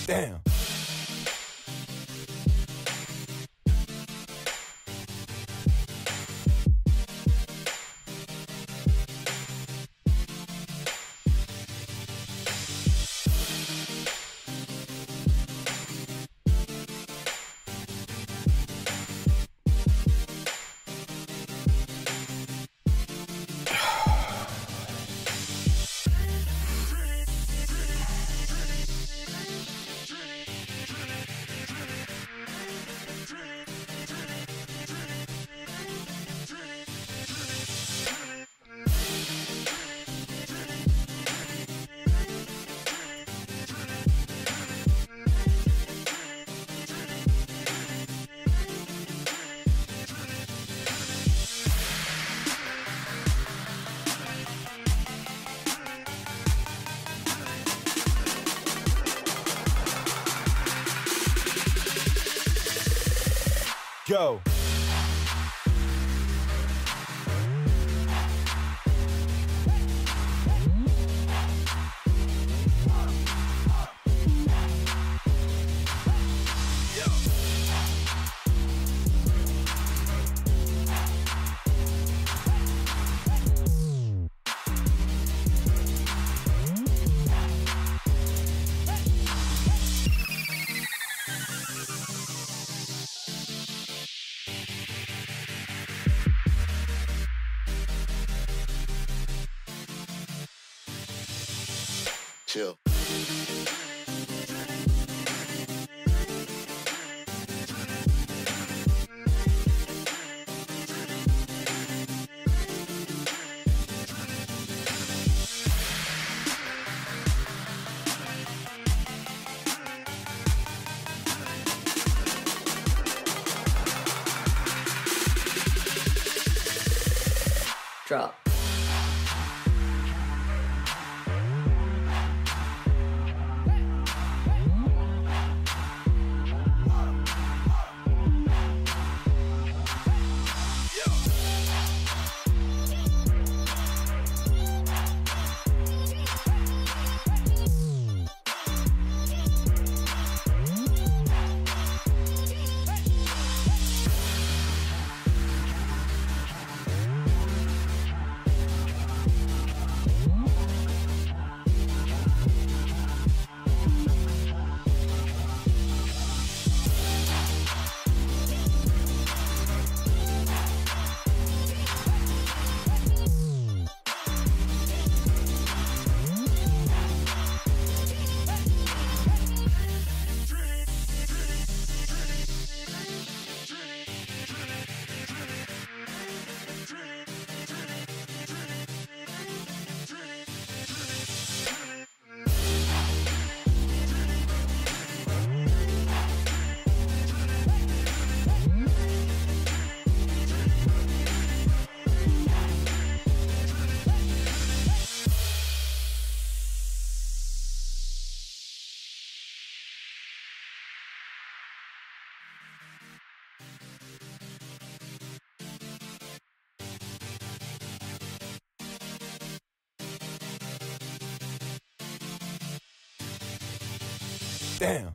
Damn. Go. Chill. Drop. Damn.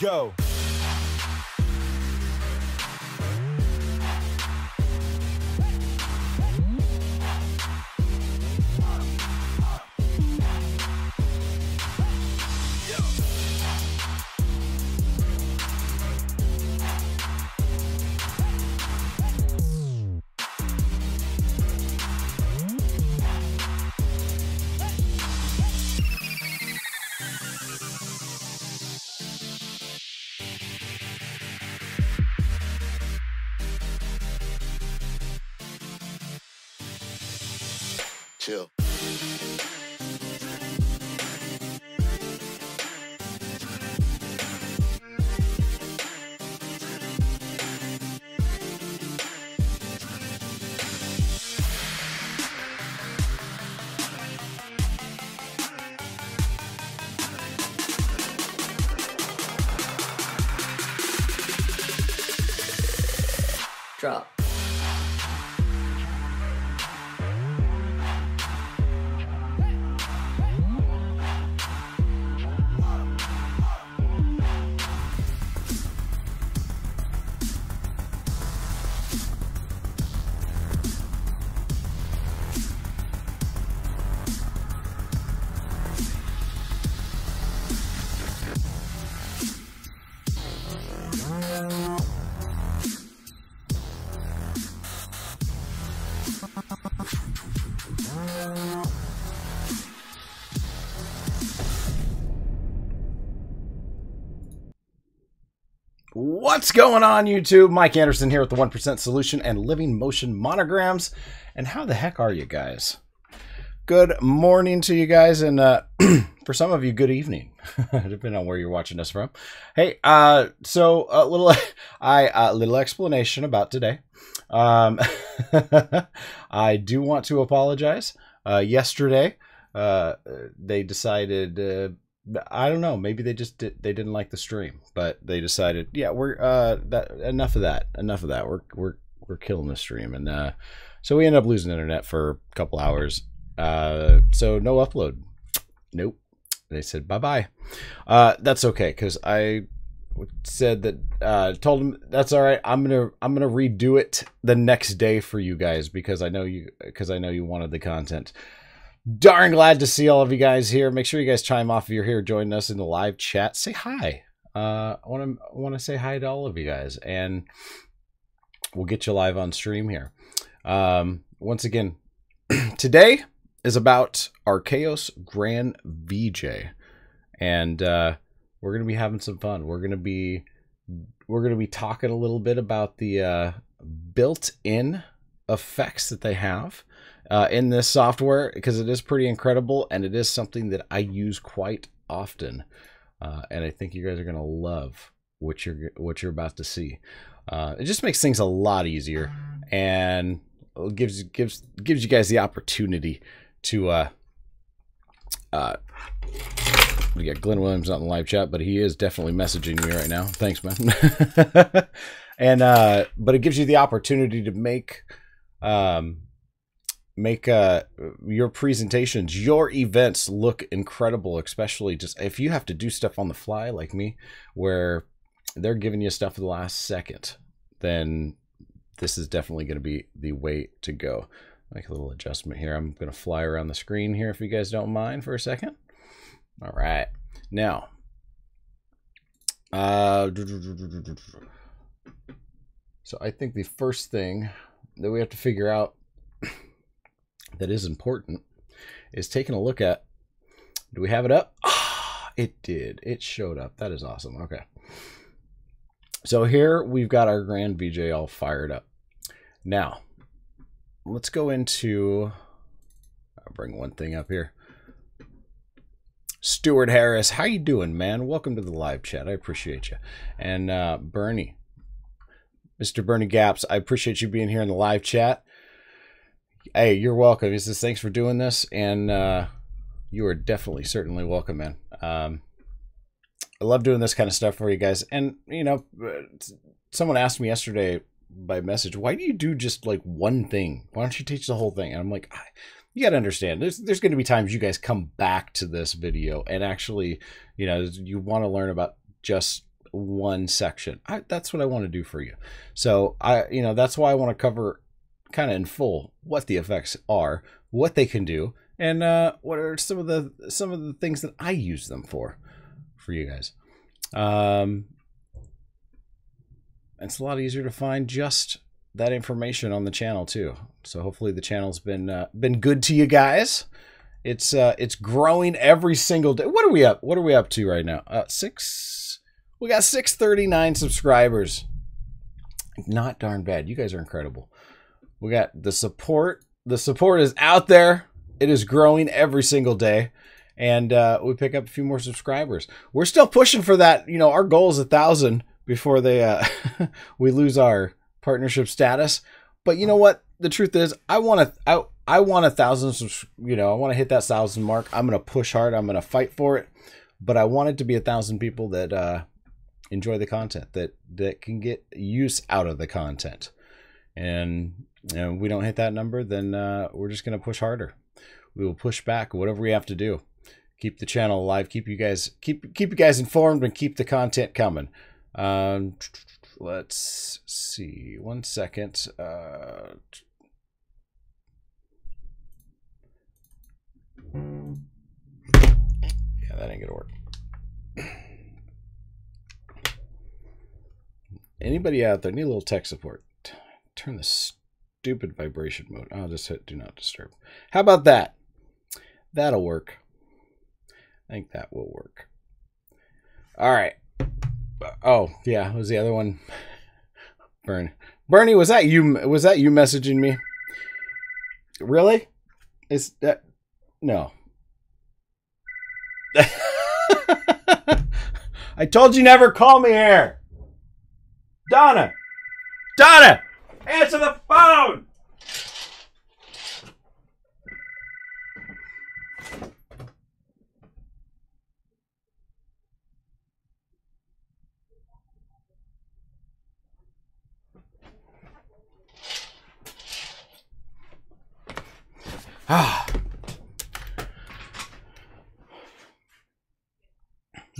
Go. chill. Drop. What's going on, YouTube? Mike Anderson here with the 1% Solution and Living Motion Monograms. And how the heck are you guys? Good morning to you guys, and for some of you, good evening, depending on where you're watching us from. Hey, so a little explanation about today. I do want to apologize. Yesterday, they decided. I don't know. Maybe they didn't like the stream, but they decided, yeah, we're enough of that. We're killing the stream, and so we ended up losing internet for a couple hours. So no upload. Nope. They said bye-bye. That's okay, because I said that told them that's all right. I'm gonna redo it the next day for you guys because I know you wanted the content. Darn glad to see all of you guys here. Make sure you guys chime off if you're here joining us in the live chat. Say hi. I want to say hi to all of you guys, and we'll get you live on stream here. Once again, today is about Arkaos Grand VJ, and we're gonna be having some fun. We're gonna be talking a little bit about the built-in effects that they have in this software, because it is pretty incredible, and it is something that I use quite often, and I think you guys are gonna love what you're about to see. It just makes things a lot easier, and gives you guys the opportunity to we got Glenn Williams not in the live chat, but he is definitely messaging me right now. Thanks, man. And but it gives you the opportunity to make your presentations, your events look incredible, especially just if you have to do stuff on the fly like me, where they're giving you stuff at the last second, then this is definitely going to be the way to go. Make a little adjustment here. I'm going to fly around the screen here if you guys don't mind for a second. All right. Now, so I think the first thing that we have to figure out that is important is taking a look at, do we have it up? Ah, it did. It showed up. That is awesome. Okay. So here we've got our Grand VJ all fired up. Now, let's go into, I'll bring one thing up here. Stuart Harris, how you doing, man? Welcome to the live chat. I appreciate you. And Bernie, Mr. Bernie Gaps, I appreciate you being here in the live chat. Hey, you're welcome. He says, thanks for doing this, and you are definitely, certainly welcome, man. I love doing this kind of stuff for you guys. And, you know, someone asked me yesterday by message, why do you do just like one thing? Why don't you teach the whole thing? And I'm like, you got to understand, there's going to be times you guys come back to this video and actually, you know, you want to learn about just one section. That's what I want to do for you. So you know, that's why I want to cover kind of in full what the effects are, what they can do, and what are some of the things that I use them for you guys. It's a lot easier to find just that information on the channel too. So hopefully the channel's been good to you guys. It's growing every single day. What are we up? What are we up to right now? We got 639 subscribers. Not darn bad. You guys are incredible. We got the support. The support is out there. It is growing every single day. And we pick up a few more subscribers. We're still pushing for that. You know, our goal is 1,000 before they we lose our partnership status. But you know what? The truth is, I want 1,000. You know, I want to hit that 1,000 mark. I'm gonna push hard. I'm gonna fight for it. But I want it to be 1,000 people that enjoy the content, that can get use out of the content. And we don't hit that number, then we're just gonna push harder. We will push back, whatever we have to do. Keep the channel alive, keep you guys informed, and keep the content coming. Let's see, 1 second. Yeah, that ain't gonna work. Anybody out there need a little tech support? Turn the stupid vibration mode. I'll just hit do not disturb. How about that? That'll work. I think that will work. All right. Oh, yeah. Was the other one? Bernie, was that you? Was that you messaging me? Really? Is that no? I told you never call me here. Donna, answer the phone.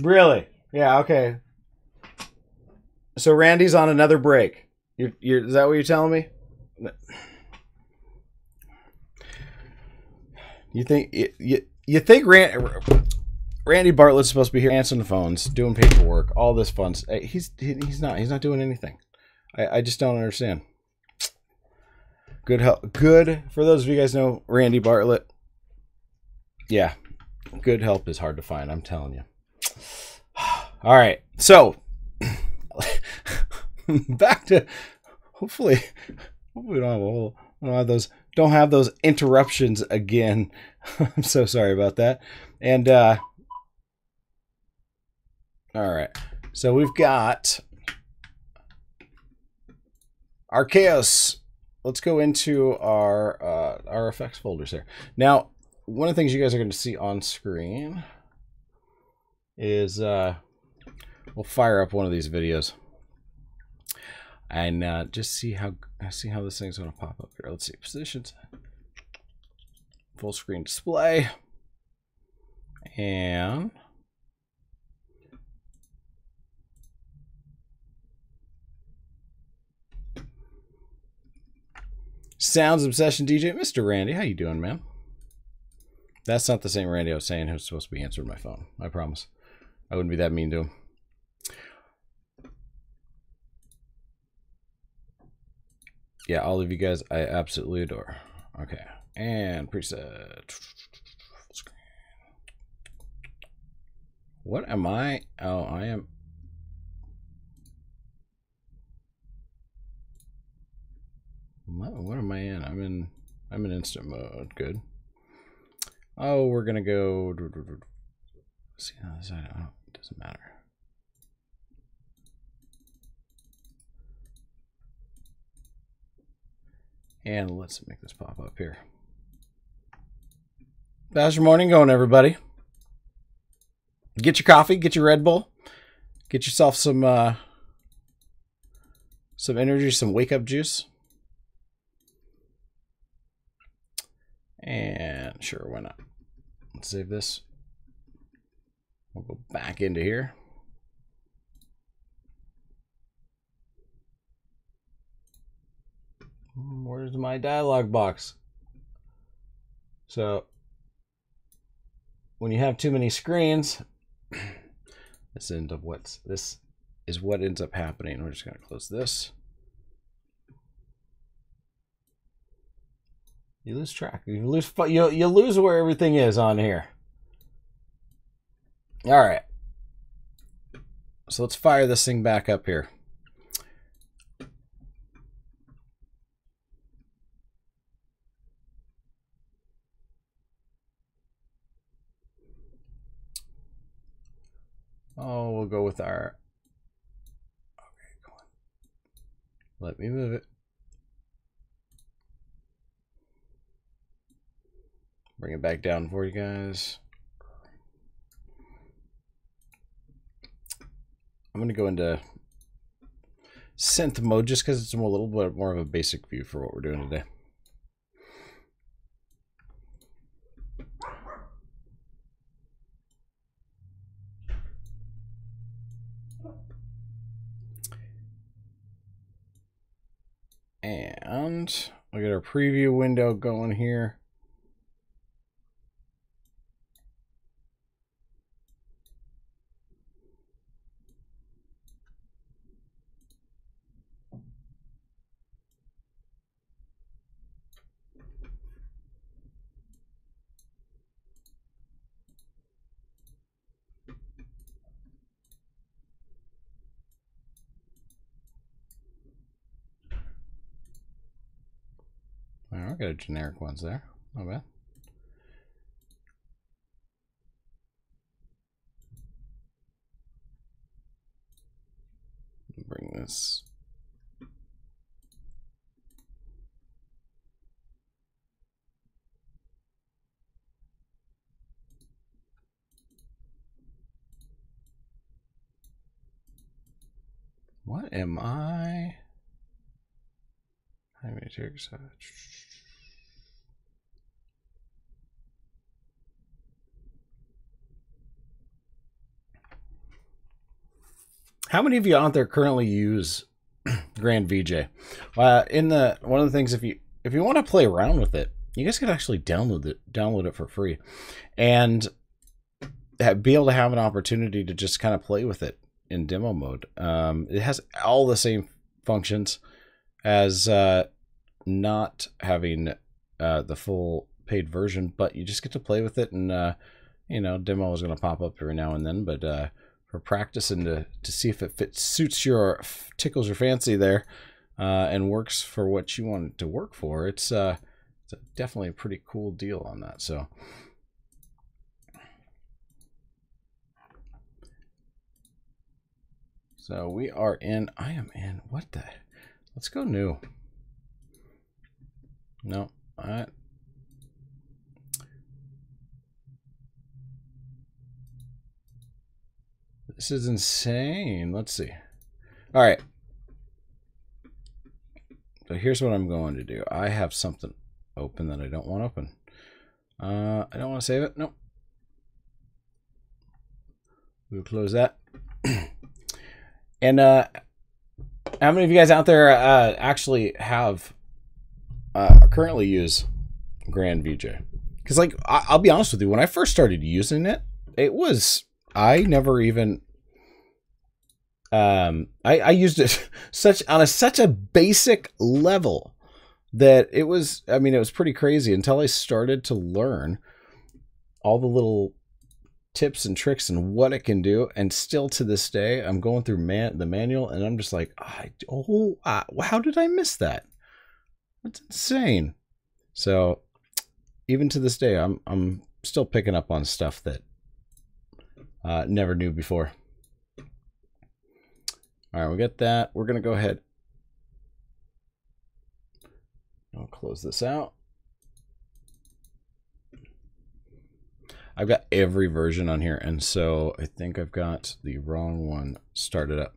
Really? Yeah, okay. So Randy's on another break. Is that what you're telling me? You think Randy Bartlett's supposed to be here answering the phones, doing paperwork, all this fun stuff. He's not doing anything. I just don't understand. Good help. Good for those of you guys know Randy Bartlett. Yeah, good help is hard to find. I'm telling you. All right, so back to hopefully we don't have those interruptions again. I'm so sorry about that. And all right, so we've got Arkaos. Let's go into our effects folders here. Now, one of the things you guys are going to see on screen is we'll fire up one of these videos and just see how this thing's going to pop up here. Let's see, positions, full screen display, and Sounds Obsession DJ, Mr. Randy, how you doing, man? That's not the same Randy I was saying who's supposed to be answering my phone. I promise. I wouldn't be that mean to him. Yeah, all of you guys I absolutely adore. Okay, and preset. Full screen. What am I? Oh, I am. What am I in? I'm in instant mode. Good. Oh, we're gonna go. See on the side. Oh, it doesn't matter. And let's make this pop up here. How's your morning going, everybody? Get your coffee, get your Red Bull, get yourself some energy, some wake up juice. And sure, why not? Let's save this. We'll go back into here. Where's my dialog box? So when you have too many screens, this is what ends up happening. We're just going to close this. You lose track. You lose where everything is on here. All right. So let's fire this thing back up here. we'll go with our... Okay, come on. Let me move it. Bring it back down for you guys. I'm going to go into synth mode just because it's a little bit more of a basic view for what we're doing today. And we'll get our preview window going here. All right, I got a generic ones there. Not bad. Bring this. What am I? How many tricks? How many of you out there currently use Grand VJ? One of the things, if you want to play around with it, you guys can actually download it for free, and be able to have an opportunity to just kind of play with it in demo mode. It has all the same functions as not having the full paid version, but you just get to play with it, and you know, demo is going to pop up every now and then, but for practice and to see if it tickles your fancy there, and works for what you want it to work for, it's definitely a pretty cool deal on that. So we are in, I am in, what the, let's go new. No, this is insane. Let's see. All right. So here's what I'm going to do. I have something open that I don't want open. I don't want to save it. Nope. We'll close that. And how many of you guys out there actually have currently use Grand VJ? Because, like, I'll be honest with you, when I first started using it, I never even I used it on such a basic level that it was, I mean, it was pretty crazy until I started to learn all the little tips and tricks and what it can do. And still to this day, I'm going through the manual and I'm just like, how did I miss that? That's insane. So even to this day, I'm still picking up on stuff that never knew before. All right, we got that. We're going to go ahead. I'll close this out. I've got every version on here, and so I think I've got the wrong one started up.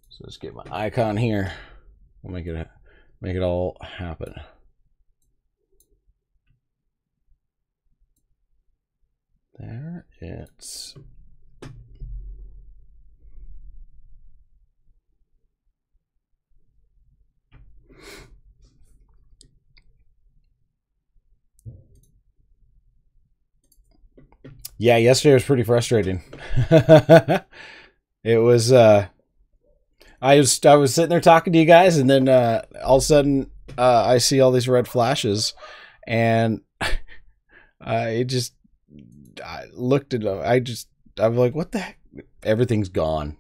So let's get my icon here. We'll make it all happen. There it's. Yeah, yesterday was pretty frustrating. It was I was sitting there talking to you guys, and then all of a sudden I see all these red flashes, and I looked at I'm like, what the heck? Everything's gone.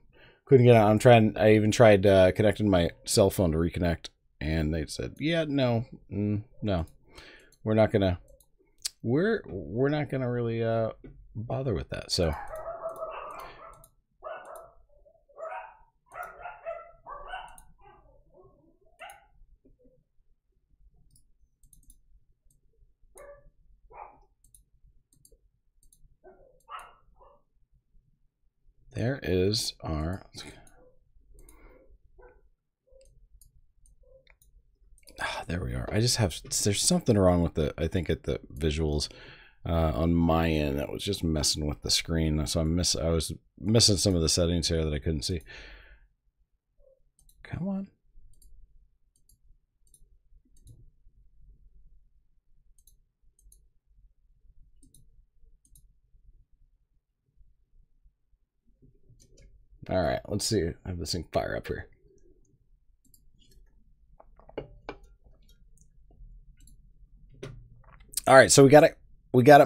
couldn't get out. I even tried connecting my cell phone to reconnect, and they said, yeah, no, no, we're not gonna really bother with that. So there is our. There we are. There's something wrong with I think at the visuals on my end that was just messing with the screen. So I was missing some of the settings here that I couldn't see. Come on. All right, let's see. I have this thing fire up here. All right, so we got it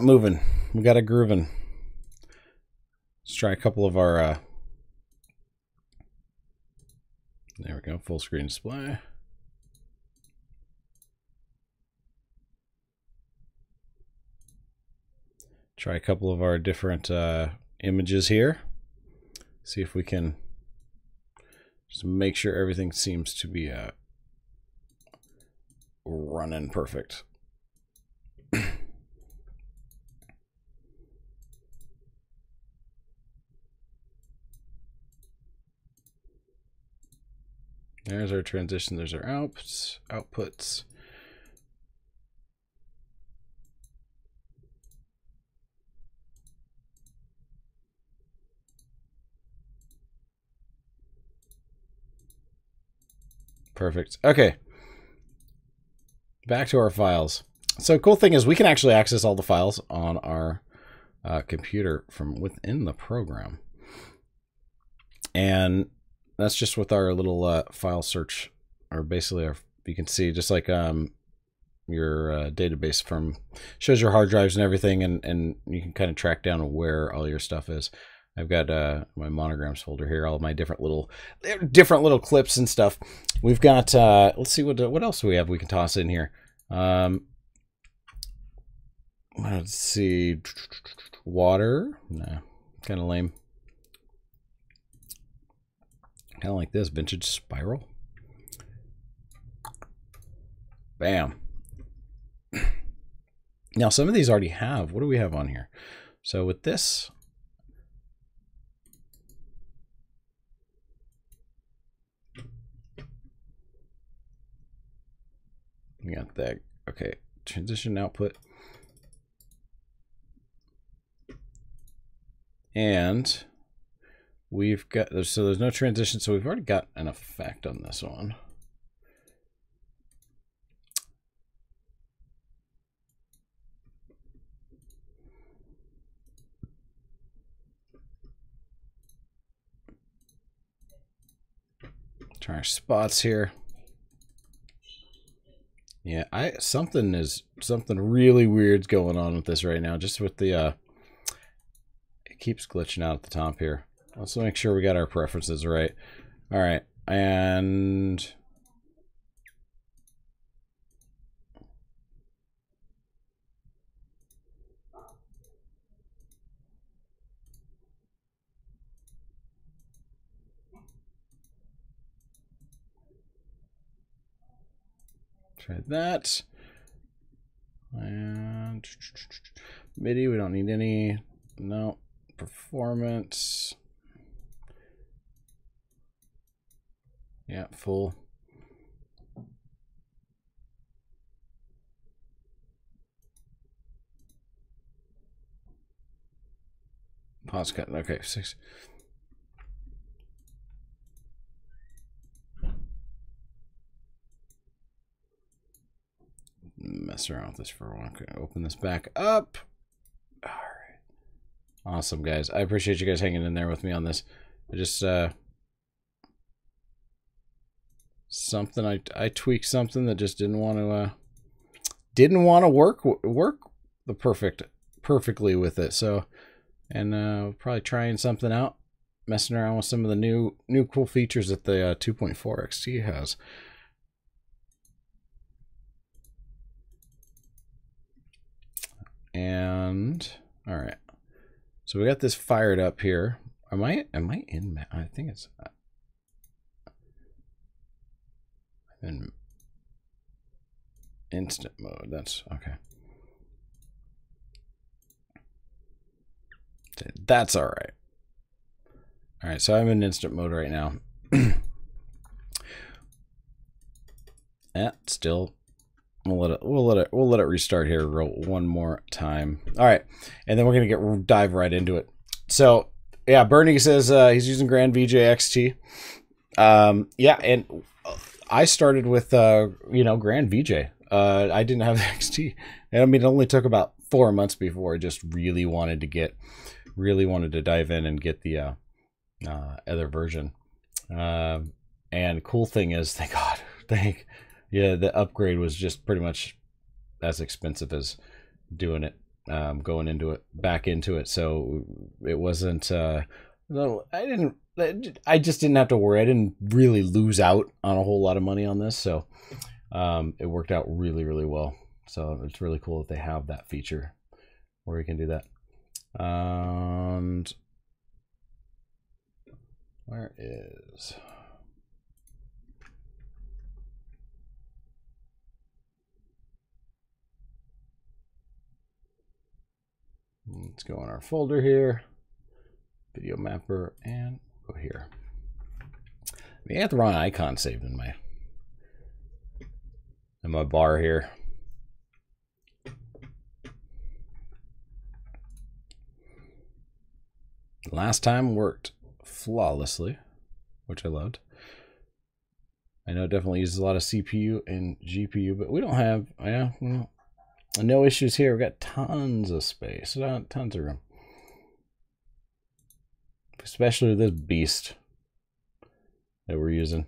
moving. We got it grooving. Let's try a couple of our there we go, full screen display. Try a couple of our different images here. See if we can just make sure everything seems to be running perfect. There's our transition. There's our outputs. Perfect. Okay. Back to our files. So cool thing is we can actually access all the files on our computer from within the program. And that's just with our little file search, or basically you can see just like your database from shows your hard drives and everything, and you can kind of track down where all your stuff is. I've got my monograms folder here, all of my different little clips and stuff. We've got let's see what else do we have we can toss in here. Let's see, water. Nah, kind of lame. Kind of like this vintage spiral. Bam. Now some of these already have. What do we have on here? So with this, we got that. Okay, transition output. And we've got, so there's no transition, so we've already got an effect on this one. Try our spots here. Yeah, something really weird's going on with this right now. Just with the it keeps glitching out at the top here. Let's make sure we got our preferences right. All right, and try that. And MIDI, we don't need any. No. Performance. Yeah, full. Pause cut. Okay, 6. Mess around with this for a while. Okay, open this back up. All right. Awesome, guys. I appreciate you guys hanging in there with me on this. I just something I tweaked something that just didn't want to work perfectly with it. So, and probably trying something out. messing around with some of the new cool features that the 2.4 XT has. And all right, so we got this fired up here. Am I in? I think it's in instant mode. That's okay. That's all right. All right, so I'm in instant mode right now. Still, we'll let it restart here one more time. All right, and then we're gonna dive right into it. So yeah, Bernie says he's using Grand VJ XT. Yeah, and I started with Grand VJ. I didn't have the XT, and I mean it only took about 4 months before I just really wanted to dive in and get the other version. And cool thing is, thank God, the upgrade was just pretty much as expensive as doing it, going into it, back into it. So it wasn't. No, I just didn't have to worry. I didn't really lose out on a whole lot of money on this, so it worked out really, really well. So it's really cool that they have that feature where you can do that. And where is? Let's go in our folder here, video mapper, and go here. I got the wrong icon saved in my bar here. Last time worked flawlessly, which I loved. I know it definitely uses a lot of CPU and GPU, but we don't have, no issues here. We've got tons of space, tons of room. Especially this beast that we're using.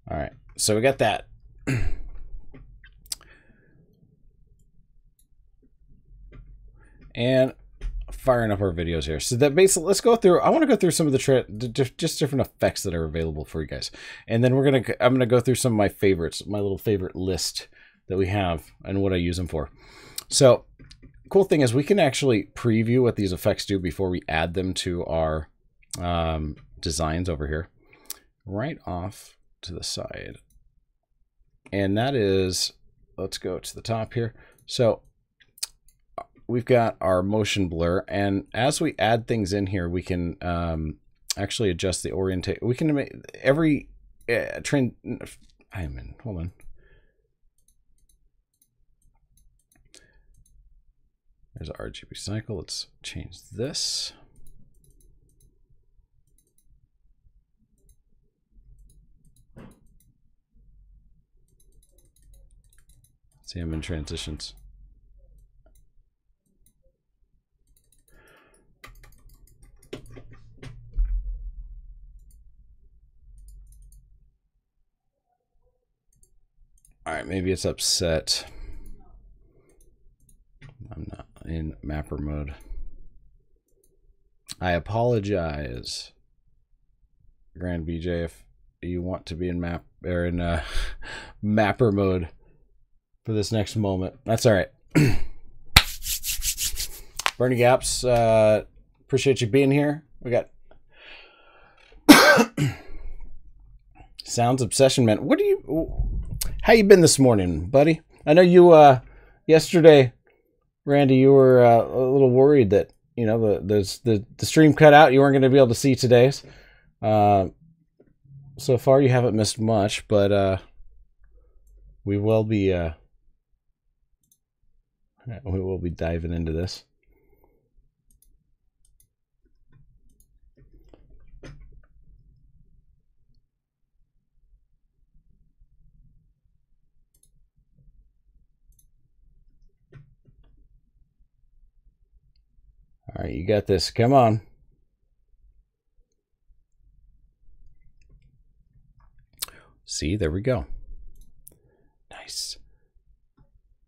All right, so we got that. And firing up our videos here. So that basically, let's go through. I want to go through some of the just different effects that are available for you guys, and then I'm gonna go through some of my favorites, my little favorite list that we have, and what I use them for. So, cool thing is we can actually preview what these effects do before we add them to our designs over here, right off to the side. And that is, let's go to the top here. So we've got our motion blur, and as we add things in here, we can actually adjust the orientation. We can make every trend. Hold on. There's our RGB cycle. Let's change this. See, I'm in transitions. All right, maybe it's upset. I'm not in mapper mode. I apologize, Grand VJ, if you want to be in mapper mode for this next moment. That's all right. Bernie Gaps, appreciate you being here. We got Sounds Obsession Man. How you been this morning, buddy? I know you yesterday, Randy, you were a little worried that the stream cut out. You weren't going to be able to see today's. So far, you haven't missed much, but we will be diving into this. All right, you got this. Come on. See, there we go. Nice.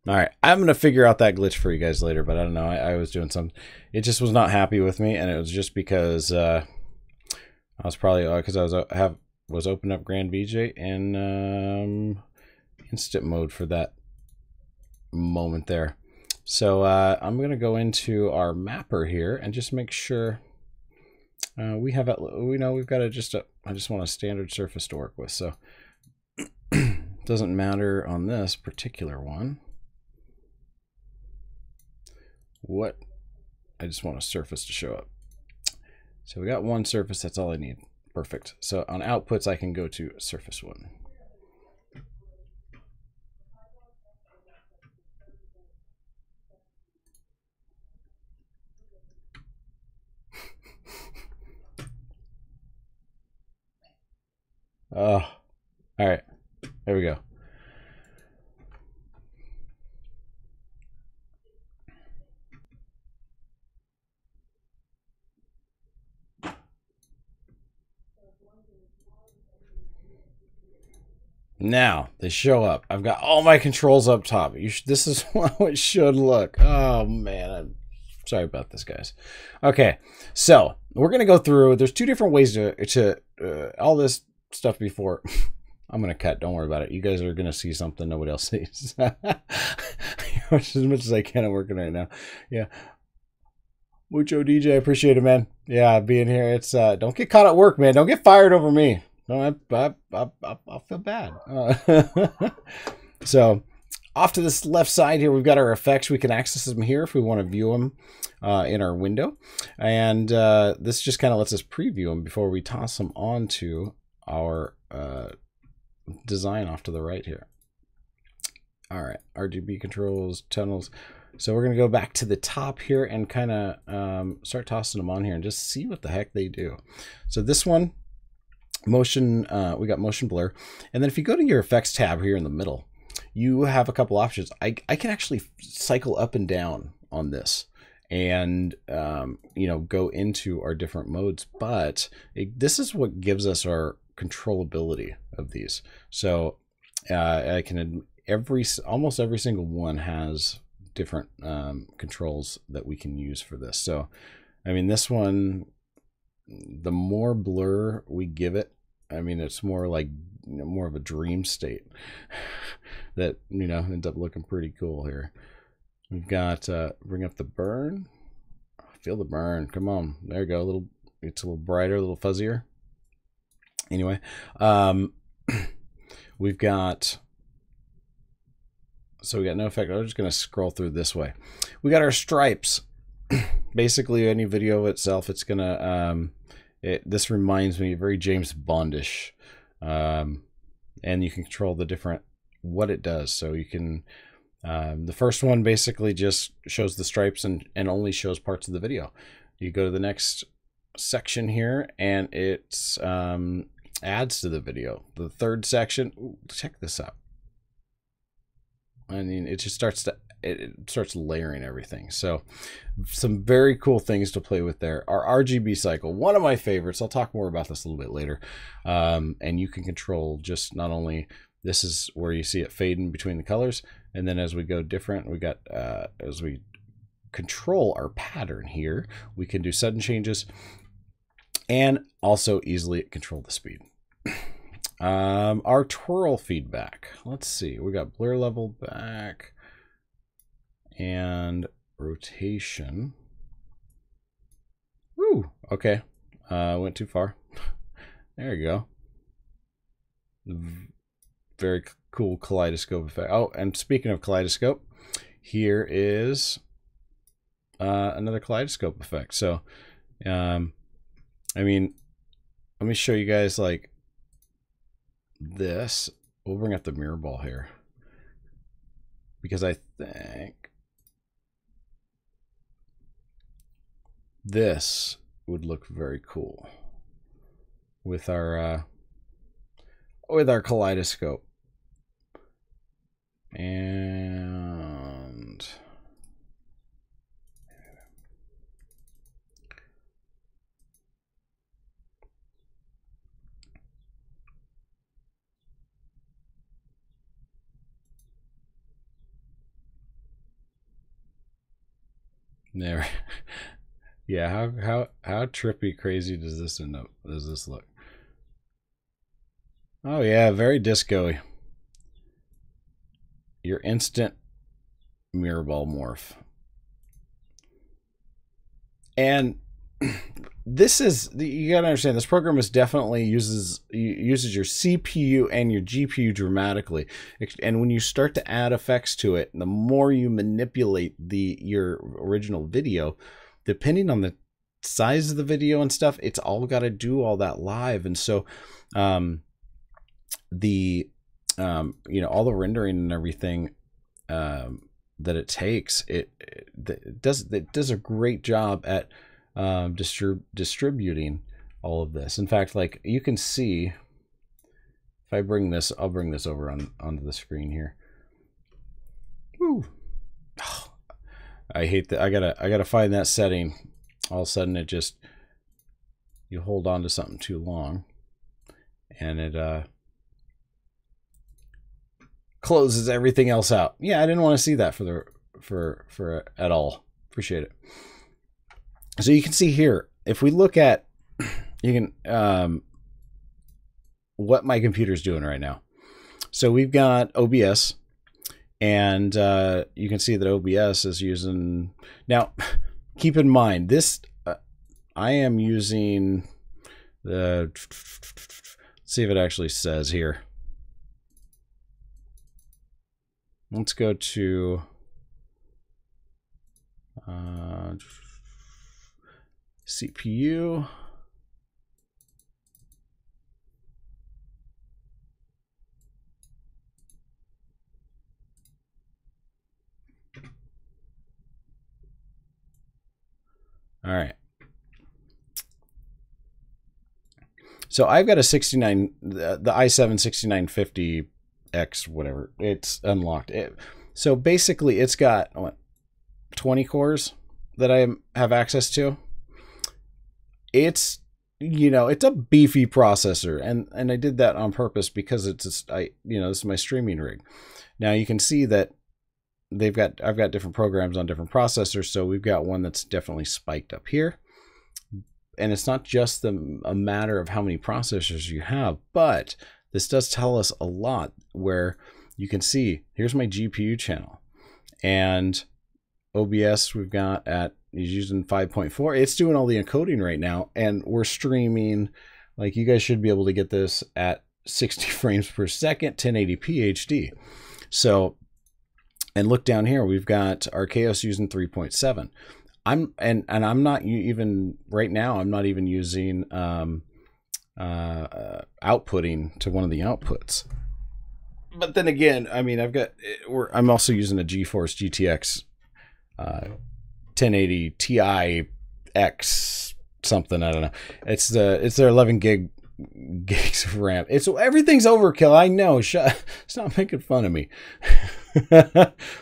All right, I'm going to figure out that glitch for you guys later, but I don't know. I was doing something. It just was not happy with me, and it was just because I was probably because I was opening up Grand VJ in instant mode for that moment there. So I'm going to go into our mapper here and just make sure we have it. We know we've got I just want a standard surface to work with, so it doesn't matter on this particular one. What? I just want a surface to show up. So we got one surface, that's all I need. Perfect. So on outputs, I can go to surface one. Oh, all right. There we go. Now they show up. I've got all my controls up top. This is how it should look. Oh man, I'm sorry about this, guys. Okay, so we're gonna go through. There's two different ways to all this stuff before. I'm gonna cut. Don't worry about it. You guys are gonna see something nobody else sees. As much as I can, I'm working right now. Yeah. Mucho DJ, I appreciate it, man. Yeah, being here. It's don't get caught at work, man. Don't get fired over me. No, I'll feel bad. So off to this left side here, we've got our effects. We can access them here if we want to view them in our window. And this just kind of lets us preview them before we toss them onto our design off to the right here. All right, RGB controls, tunnels. So we're going to go back to the top here and kind of start tossing them on here and just see what the heck they do. So this one, motion, we got motion blur. And then if you go to your effects tab here in the middle, you have a couple options. I can actually cycle up and down on this and you know, go into our different modes, but this is what gives us our controllability of these. So I can almost every single one has different controls that we can use for this. So I mean, this one, the more blur we give it, I mean, it's more like, you know, more of a dream state that, you know, ends up looking pretty cool here. We've got bring up the burn. Feel the burn. Come on, there you go. It's a little brighter, a little fuzzier. Anyway, we've got. So we got no effect. I'm just gonna scroll through this way. We got our stripes. Basically, any video of itself, it's gonna. This reminds me very James Bondish, and you can control the different what it does. So you can. The first one basically just shows the stripes and only shows parts of the video. You go to the next section here, and it's adds to the video. The third section. Ooh, check this out. I mean, it just starts layering everything. So some very cool things to play with there. Our RGB cycle, one of my favorites. I'll talk more about this a little bit later. And you can control just not only, this is where you see it fading between the colors. And then as we go different, we got, as we control our pattern here, we can do sudden changes and also easily control the speed. Our twirl feedback, let's see, we got blur level back and rotation. Woo, okay, went too far. There you go. Very cool kaleidoscope effect. Oh, and speaking of kaleidoscope, here is another kaleidoscope effect. So I mean, let me show you guys like this. We'll bring up the mirror ball here because I think this would look very cool with our kaleidoscope. And There. Yeah, how trippy crazy does this look? Oh yeah, very disco-y. Your instant mirror ball morph. And this is, you gotta understand, this program is definitely uses your CPU and your GPU dramatically. And when you start to add effects to it, the more you manipulate your original video, depending on the size of the video and stuff, it's all got to do all that live. And so all the rendering and everything that it takes, it does a great job at distributing all of this. In fact, like you can see, if I bring this, I'll bring this over onto the screen here. Woo. Oh, I hate that. I gotta find that setting. All of a sudden, it just, you hold on to something too long, and it closes everything else out. Yeah, I didn't want to see that for at all. Appreciate it. So you can see here, if we look at, you can what my computer's doing right now. So we've got OBS, and you can see that OBS is using, now keep in mind this, I am using the, let's see if it actually says here. Let's go to CPU. All right. So I've got a 69, the i7 6950X, whatever. It's unlocked. So basically, it's got what, 20 cores that I have access to. It's, it's a beefy processor, and I did that on purpose because it's just, this is my streaming rig. Now you can see that I've got different programs on different processors, so we've got one that's definitely spiked up here. And it's not just a matter of how many processors you have, but this does tell us a lot, where you can see, here's my GPU channel, and OBS we've got at, is using 5.4. It's doing all the encoding right now, and we're streaming, like you guys should be able to get this at 60 frames per second, 1080p HD. So, and look down here, we've got Arkaos using 3.7. I'm not even right now, I'm not even using outputting to one of the outputs. But then again, I mean, I'm also using a GeForce GTX 1080 Ti X something, I don't know. It's their 11 gigs of RAM. Everything's overkill. I know. Stop making fun of me.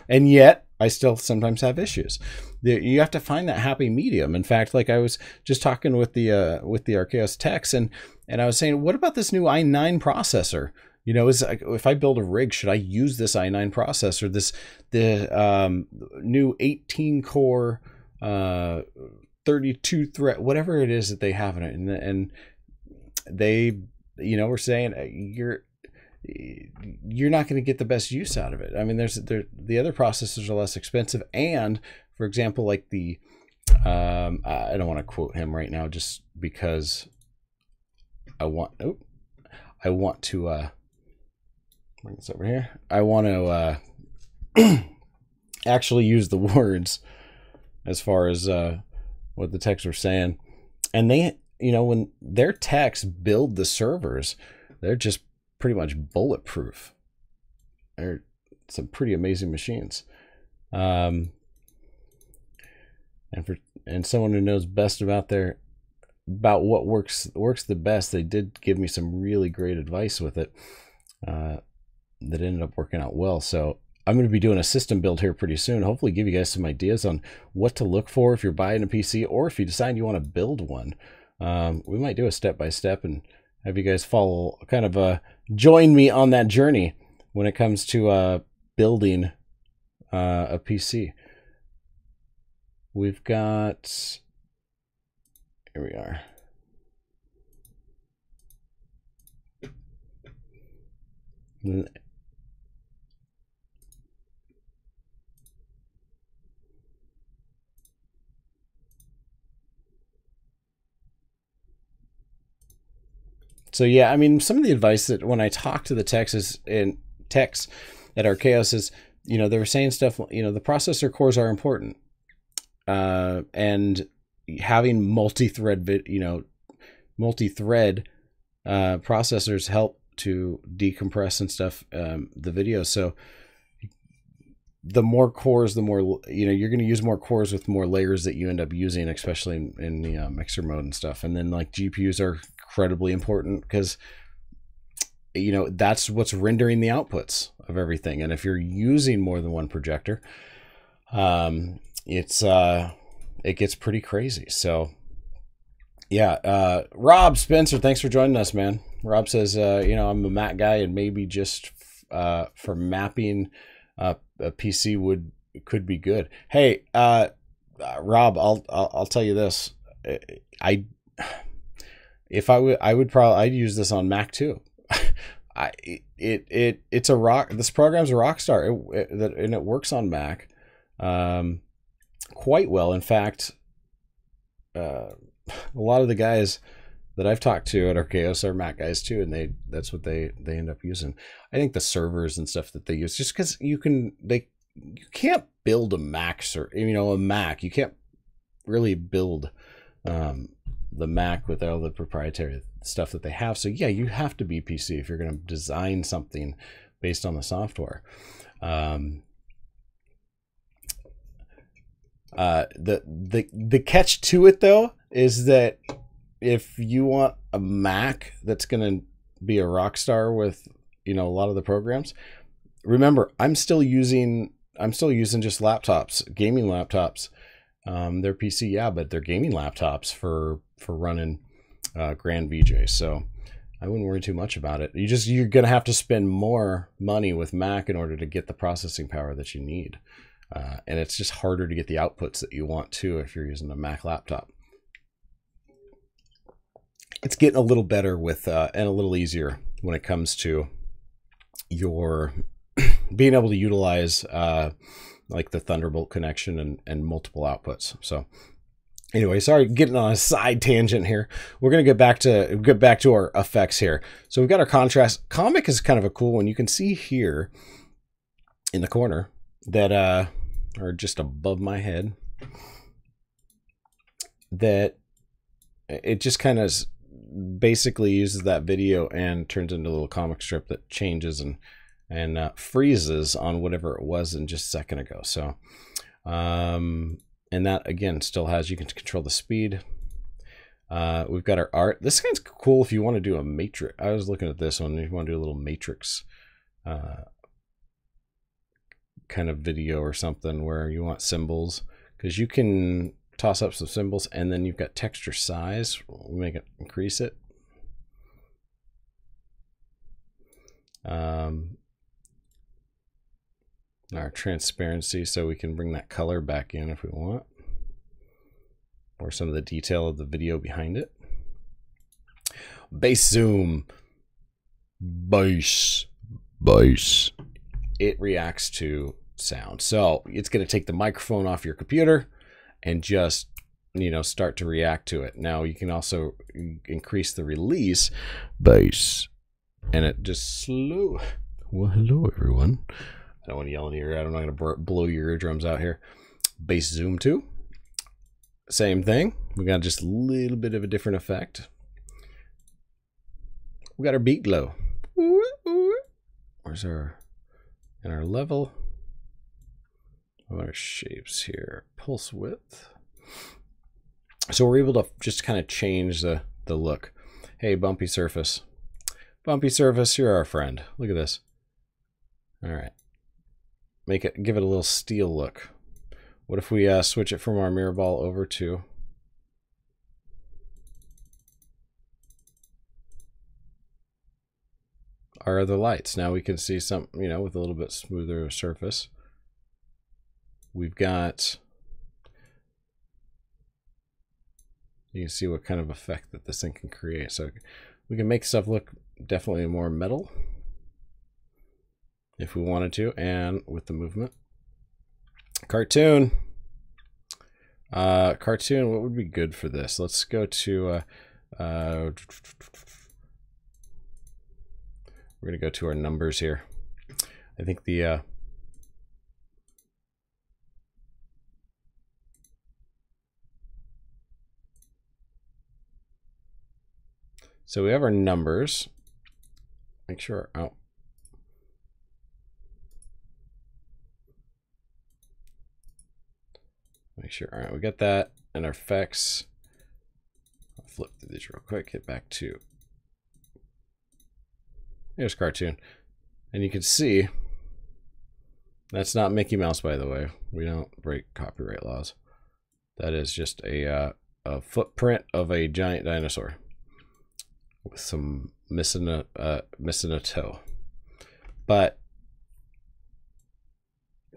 And yet I still sometimes have issues. You have to find that happy medium. In fact, like I was just talking with the Arkaos techs, and I was saying, what about this new i9 processor? If I build a rig, should I use this i9 processor? The new 18 core 32 thread, whatever it is that they have in it, and they, were saying you're not going to get the best use out of it. I mean, the other processors are less expensive, and for example, like the I don't want to quote him right now just because I want to bring this over here. I want to actually use the words as far as what the techs were saying. And they, when their techs build the servers, they're just pretty much bulletproof. They're some pretty amazing machines. And someone who knows best about what works the best, they did give me some really great advice with it that ended up working out well. So I'm going to be doing a system build here pretty soon. Hopefully give you guys some ideas on what to look for if you're buying a PC, or if you decide you want to build one. We might do a step-by-step and have you guys follow, kind of join me on that journey when it comes to building a PC. we've got, here we are. So yeah, I mean, some of the advice that when I talk to the techs at Arkaos is, you know, they were saying stuff, you know, the processor cores are important, and having multi-thread processors help to decompress and stuff, the video. So the more cores, the more, you know, you're going to use more cores with more layers that you end up using, especially in the mixer mode and stuff. And then like GPUs are incredibly important because, you know, that's what's rendering the outputs of everything. And if you're using more than one projector, it gets pretty crazy. So yeah, Rob Spencer, thanks for joining us, man. Rob says, you know, I'm a Mac guy, and maybe just for mapping, a PC could be good. Hey, Rob, I'll tell you this. I'd use this on Mac too. It's a rock. This program's a rock star, and it works on Mac quite well. In fact, a lot of the guys that I've talked to at Arkaos are Mac guys too, and that's what they end up using. I think the servers and stuff that they use, just because you can't build a Mac, you can't really build the Mac with all the proprietary stuff that they have. So yeah, you have to be PC if you're going to design something based on the software. The catch to it though is that if you want a Mac that's going to be a rock star with, you know, a lot of the programs, remember, I'm still using just laptops, gaming laptops. They're PC, yeah, but they're gaming laptops for running Grand VJ. So I wouldn't worry too much about it. You're going to have to spend more money with Mac in order to get the processing power that you need. And it's just harder to get the outputs that you want to if you're using a Mac laptop. It's getting a little better with and a little easier when it comes to your being able to utilize like the Thunderbolt connection and multiple outputs. So anyway, sorry, getting on a side tangent here. We're gonna get back to our effects here. So we've got our contrast. Comic is kind of a cool one. You can see here in the corner that are just above my head, that it just kind of basically uses that video and turns into a little comic strip that changes and freezes on whatever it was in just a second ago. So and that again still has, you can control the speed. We've got our art. This is cool if you want to do a matrix. I was looking at this one. If you want to do a little matrix kind of video or something where you want symbols, because you can toss up some symbols, and then you've got texture size. We'll make it, increase it. Our transparency, so we can bring that color back in if we want, or some of the detail of the video behind it. Bass zoom, bass. It reacts to sound, so it's going to take the microphone off your computer and just, you know, start to react to it. Now you can also increase the release, bass, and it just slow. Well, hello everyone. I don't want to yell in your ear. I'm not going to blow your eardrums out here. Bass zoom too. Same thing. We got just a little bit of a different effect. We got our beat glow. Where's our, and our level? Our shapes here. Pulse width. So we're able to just kind of change the look. Hey, bumpy surface. Bumpy surface, you're our friend. Look at this. All right. Give it a little steel look. What if we switch it from our mirror ball over to our other lights? Now we can see some, you know, with a little bit smoother surface. We've got You can see what kind of effect that this thing can create. So we can make stuff look definitely more metal if we wanted to, and with the movement. Cartoon. Cartoon, what would be good for this? Let's go to we're gonna go to our numbers here. I think the so we have our numbers. Make sure, oh. Make sure, all right, we got that, and our effects. I'll flip through these real quick, hit back to, here's cartoon. And you can see, that's not Mickey Mouse, by the way. We don't break copyright laws. That is just a footprint of a giant dinosaur with some missing a toe. But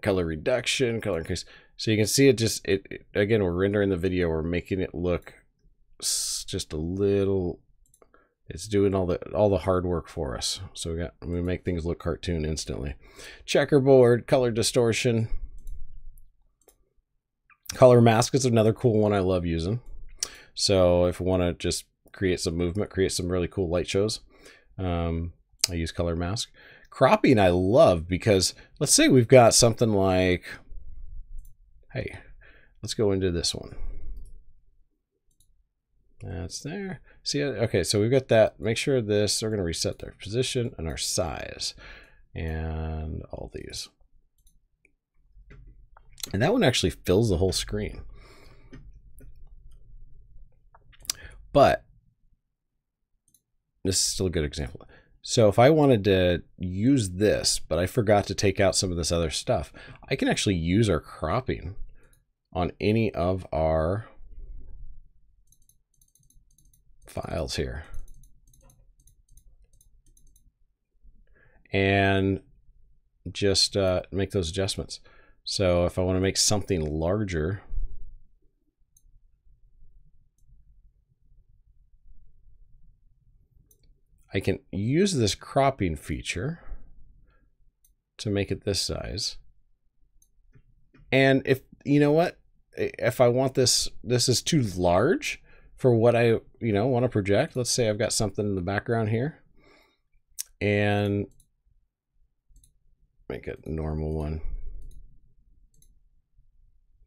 color reduction, color increase. So you can see it just, again, we're rendering the video, we're making it look just a little, it's doing all the hard work for us. So we make things look cartoon instantly. Checkerboard, color distortion. Color mask is another cool one I love using. So if we want to just create some movement, create some really cool light shows, I use color mask. Cropping I love because let's say we've got something like, hey, let's go into this one. That's there. See, okay, so we've got that. Make sure this, we're going to reset their position and our size and all these. And that one actually fills the whole screen. But this is still a good example. So if I wanted to use this, but I forgot to take out some of this other stuff, I can actually use our cropping on any of our files here. And just make those adjustments. So if I want to make something larger, I can use this cropping feature to make it this size. And if, you know what, if I want this is too large for what I, want to project. Let's say I've got something in the background here and make it a normal one.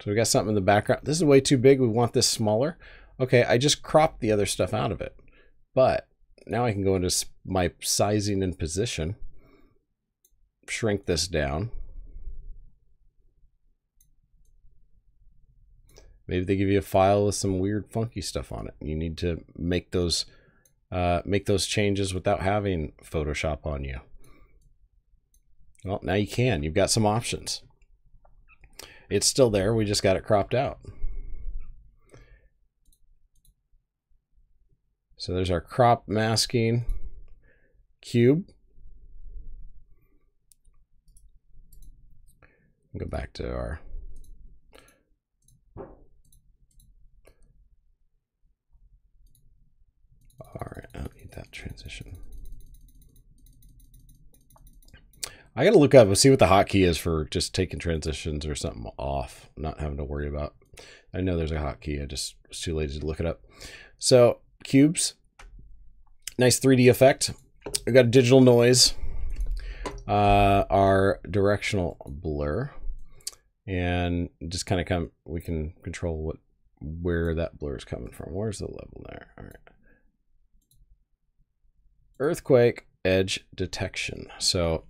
So we got something in the background. This is way too big. We want this smaller. Okay, I just cropped the other stuff out of it. But now I can go into my sizing and position, shrink this down. Maybe they give you a file with some weird funky stuff on it. You need to make those changes without having Photoshop on you. Well, now you can. You've got some options. It's still there. We just got it cropped out. So there's our crop masking cube. Go back to our all right, I don't need that transition. I gotta look up and see what the hotkey is for just taking transitions or something off, not having to worry about. I know there's a hotkey, I just was too lazy to look it up. So cubes, nice 3D effect. We got a digital noise, our directional blur, and just kind of we can control where that blur is coming from. Where's the level there? All right. Earthquake edge detection. So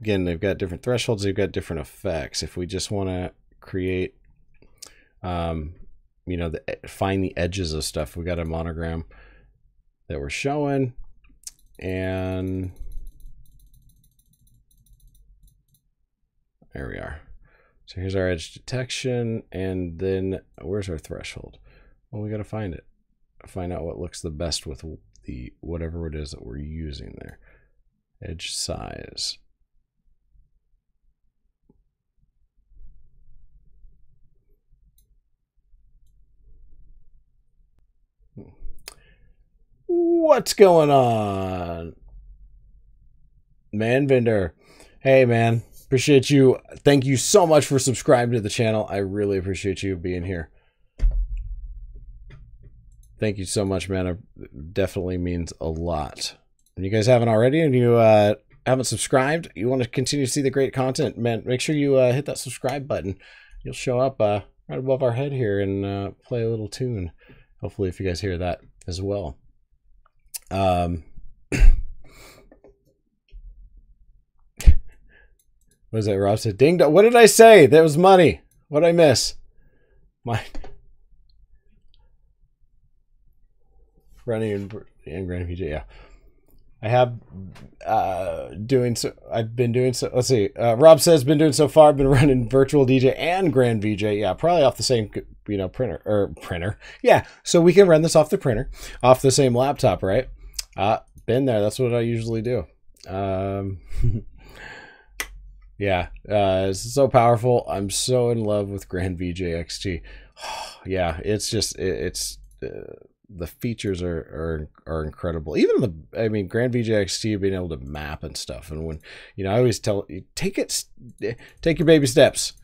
again, they've got different thresholds, they've got different effects. If we just want to create, find the edges of stuff, we got a monogram that we're showing, and there we are. So here's our edge detection, and then where's our threshold? Well, we got to find it. Find out what looks the best with the whatever it is that we're using there. Edge size. What's going on? Man Vendor. Hey, man. Appreciate you. Thank you so much for subscribing to the channel. I really appreciate you being here. Thank you so much, man. It definitely means a lot. And you guys haven't already, and you haven't subscribed, you want to continue to see the great content, man, make sure you hit that subscribe button. You'll show up right above our head here and play a little tune. Hopefully, if you guys hear that as well. What was that? Rob said, "Ding dong." What did I say? That was money. What did I miss? My running in Grand VJ. Yeah, I have doing so. I've been doing so. Let's see. Rob says been doing so far. Been running virtual DJ and Grand VJ. Yeah, probably off the same printer. Yeah, so we can run this off the printer, off the same laptop, right? Been there. That's what I usually do. Yeah, it's so powerful. I'm so in love with Grand VJ XT. Yeah, it's just the features are incredible. Even Grand VJ XT being able to map and stuff. And when I always tell you, take your baby steps.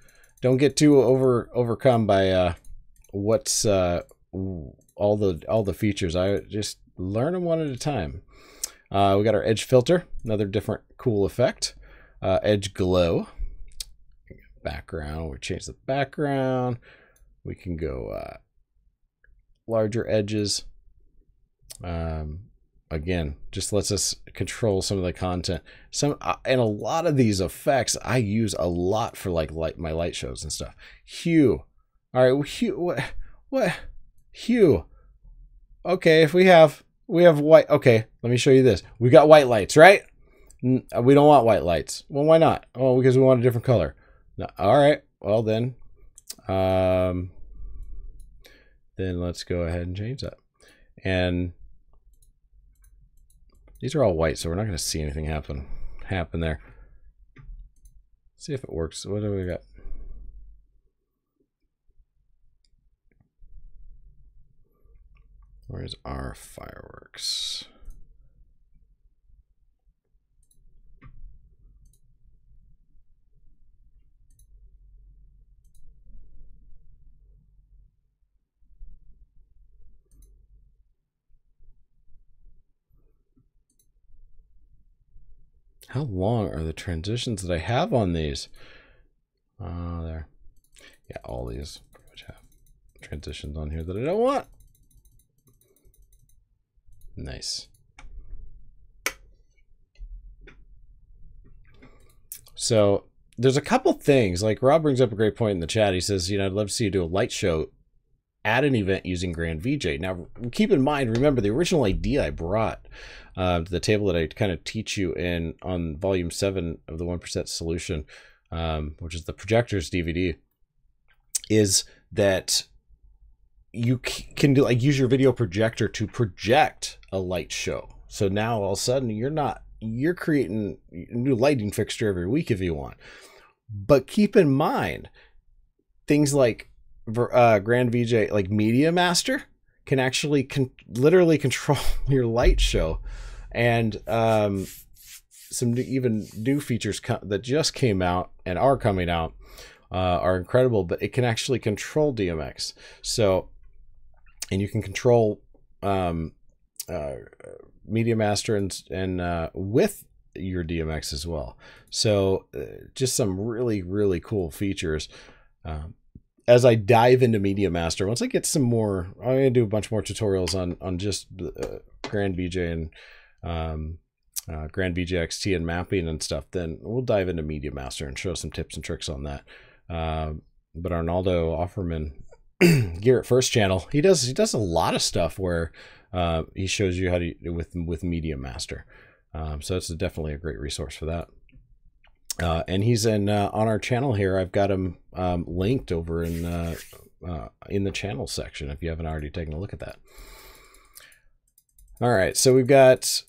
Don't get too overcome by what's all the features. I just learn them one at a time. We got our edge filter, another different cool effect. Edge glow background. We change the background. We can go larger edges. Again, just lets us control some of the content. And a lot of these effects I use a lot for like my light shows and stuff. Hue. All right, hue. What? Hue. Okay, if we have white. Okay, let me show you this. We got white lights, right? We don't want white lights. Well, why not? Oh, because we want a different color. No, all right. Well, then let's go ahead and change that. And these are all white, so we're not going to see anything happen there. Let's see if it works. What do we got? Where's our fireworks? How long are the transitions that I have on these? There. Yeah, all these pretty much have transitions on here that I don't want. Nice. So there's a couple things. Like Rob brings up a great point in the chat. He says, I'd love to see you do a light show at an event using Grand VJ. Now, keep in mind, remember the original idea I brought to the table that I kind of teach you on volume 7 of the 1% solution, which is the projectors DVD, is that you can do use your video projector to project a light show. So now all of a sudden you're creating a new lighting fixture every week if you want. But keep in mind, things like Grand VJ, like Media Master, can actually literally control your light show. And some even new features that just came out and are coming out are incredible, but it can actually control DMX. So, and you can control Media Master and with your DMX as well. So just some really, really cool features. As I dive into Media Master, once I get some more, I'm going to do a bunch more tutorials on just Grand VJ and Grand VJ XT and mapping and stuff. Then we'll dive into Media Master and show some tips and tricks on that. But Arnaldo Offerman, Garrett First channel, he does a lot of stuff where he shows you how to with Media Master. So it's definitely a great resource for that. And he's on our channel here. I've got him linked over in the channel section if you haven't already taken a look at that. All right, so we've got,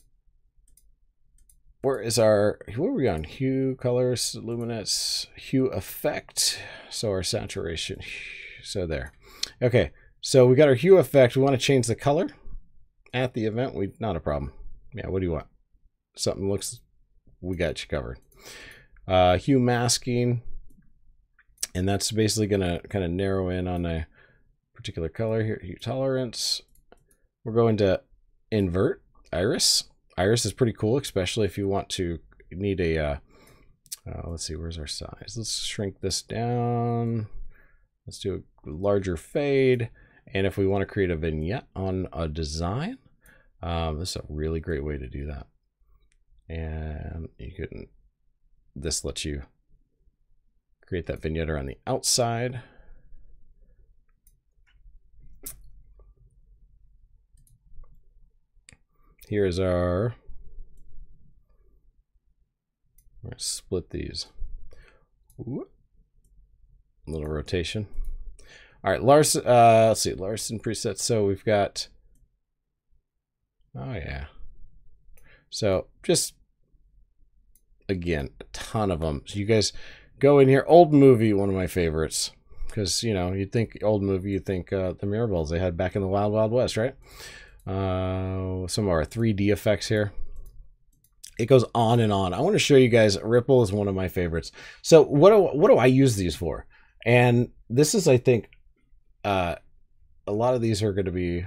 where are we on? Hue, colors, luminance, hue effect. So our saturation, so there. Okay, So we got our hue effect. We want to change the color at the event. Not a problem. Yeah, what do you want? Something looks, we got you covered. Hue masking, and that's basically going to kind of narrow in on a particular color here. Hue tolerance. We're going to invert iris. Iris is pretty cool, especially if you want to need a, let's see, where's our size? Let's shrink this down. Let's do a larger fade. And if we want to create a vignette on a design, this is a really great way to do that. And this lets you create that vignette on the outside. Here is our, we're going to split these. Ooh. Little rotation. All right, Larson, let's see, Larson presets. So we've got, oh yeah. So just, again, a ton of them. So you guys go in here. Old movie, one of my favorites. Because, you know, you'd think old movie, you'd think the Mirabelles they had back in the Wild Wild West, right? Some of our 3D effects here. It goes on and on. I want to show you guys, Ripple is one of my favorites. So what do I use these for? And this is, I think, a lot of these are going to be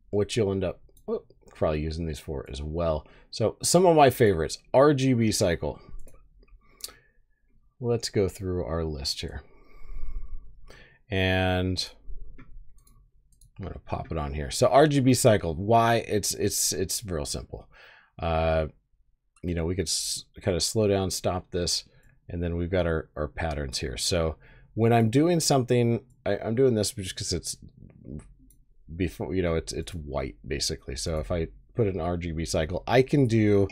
what you'll end up probably using these for as well. So some of my favorites, RGB cycle. Let's go through our list here. And I'm going to pop it on here. So RGB cycle, why? It's real simple. You know, we could kind of slow down, stop this, and then we've got our patterns here. So when I'm doing something, I'm doing this just because it's before, you know, it's white basically. So if I put an RGB cycle, I can do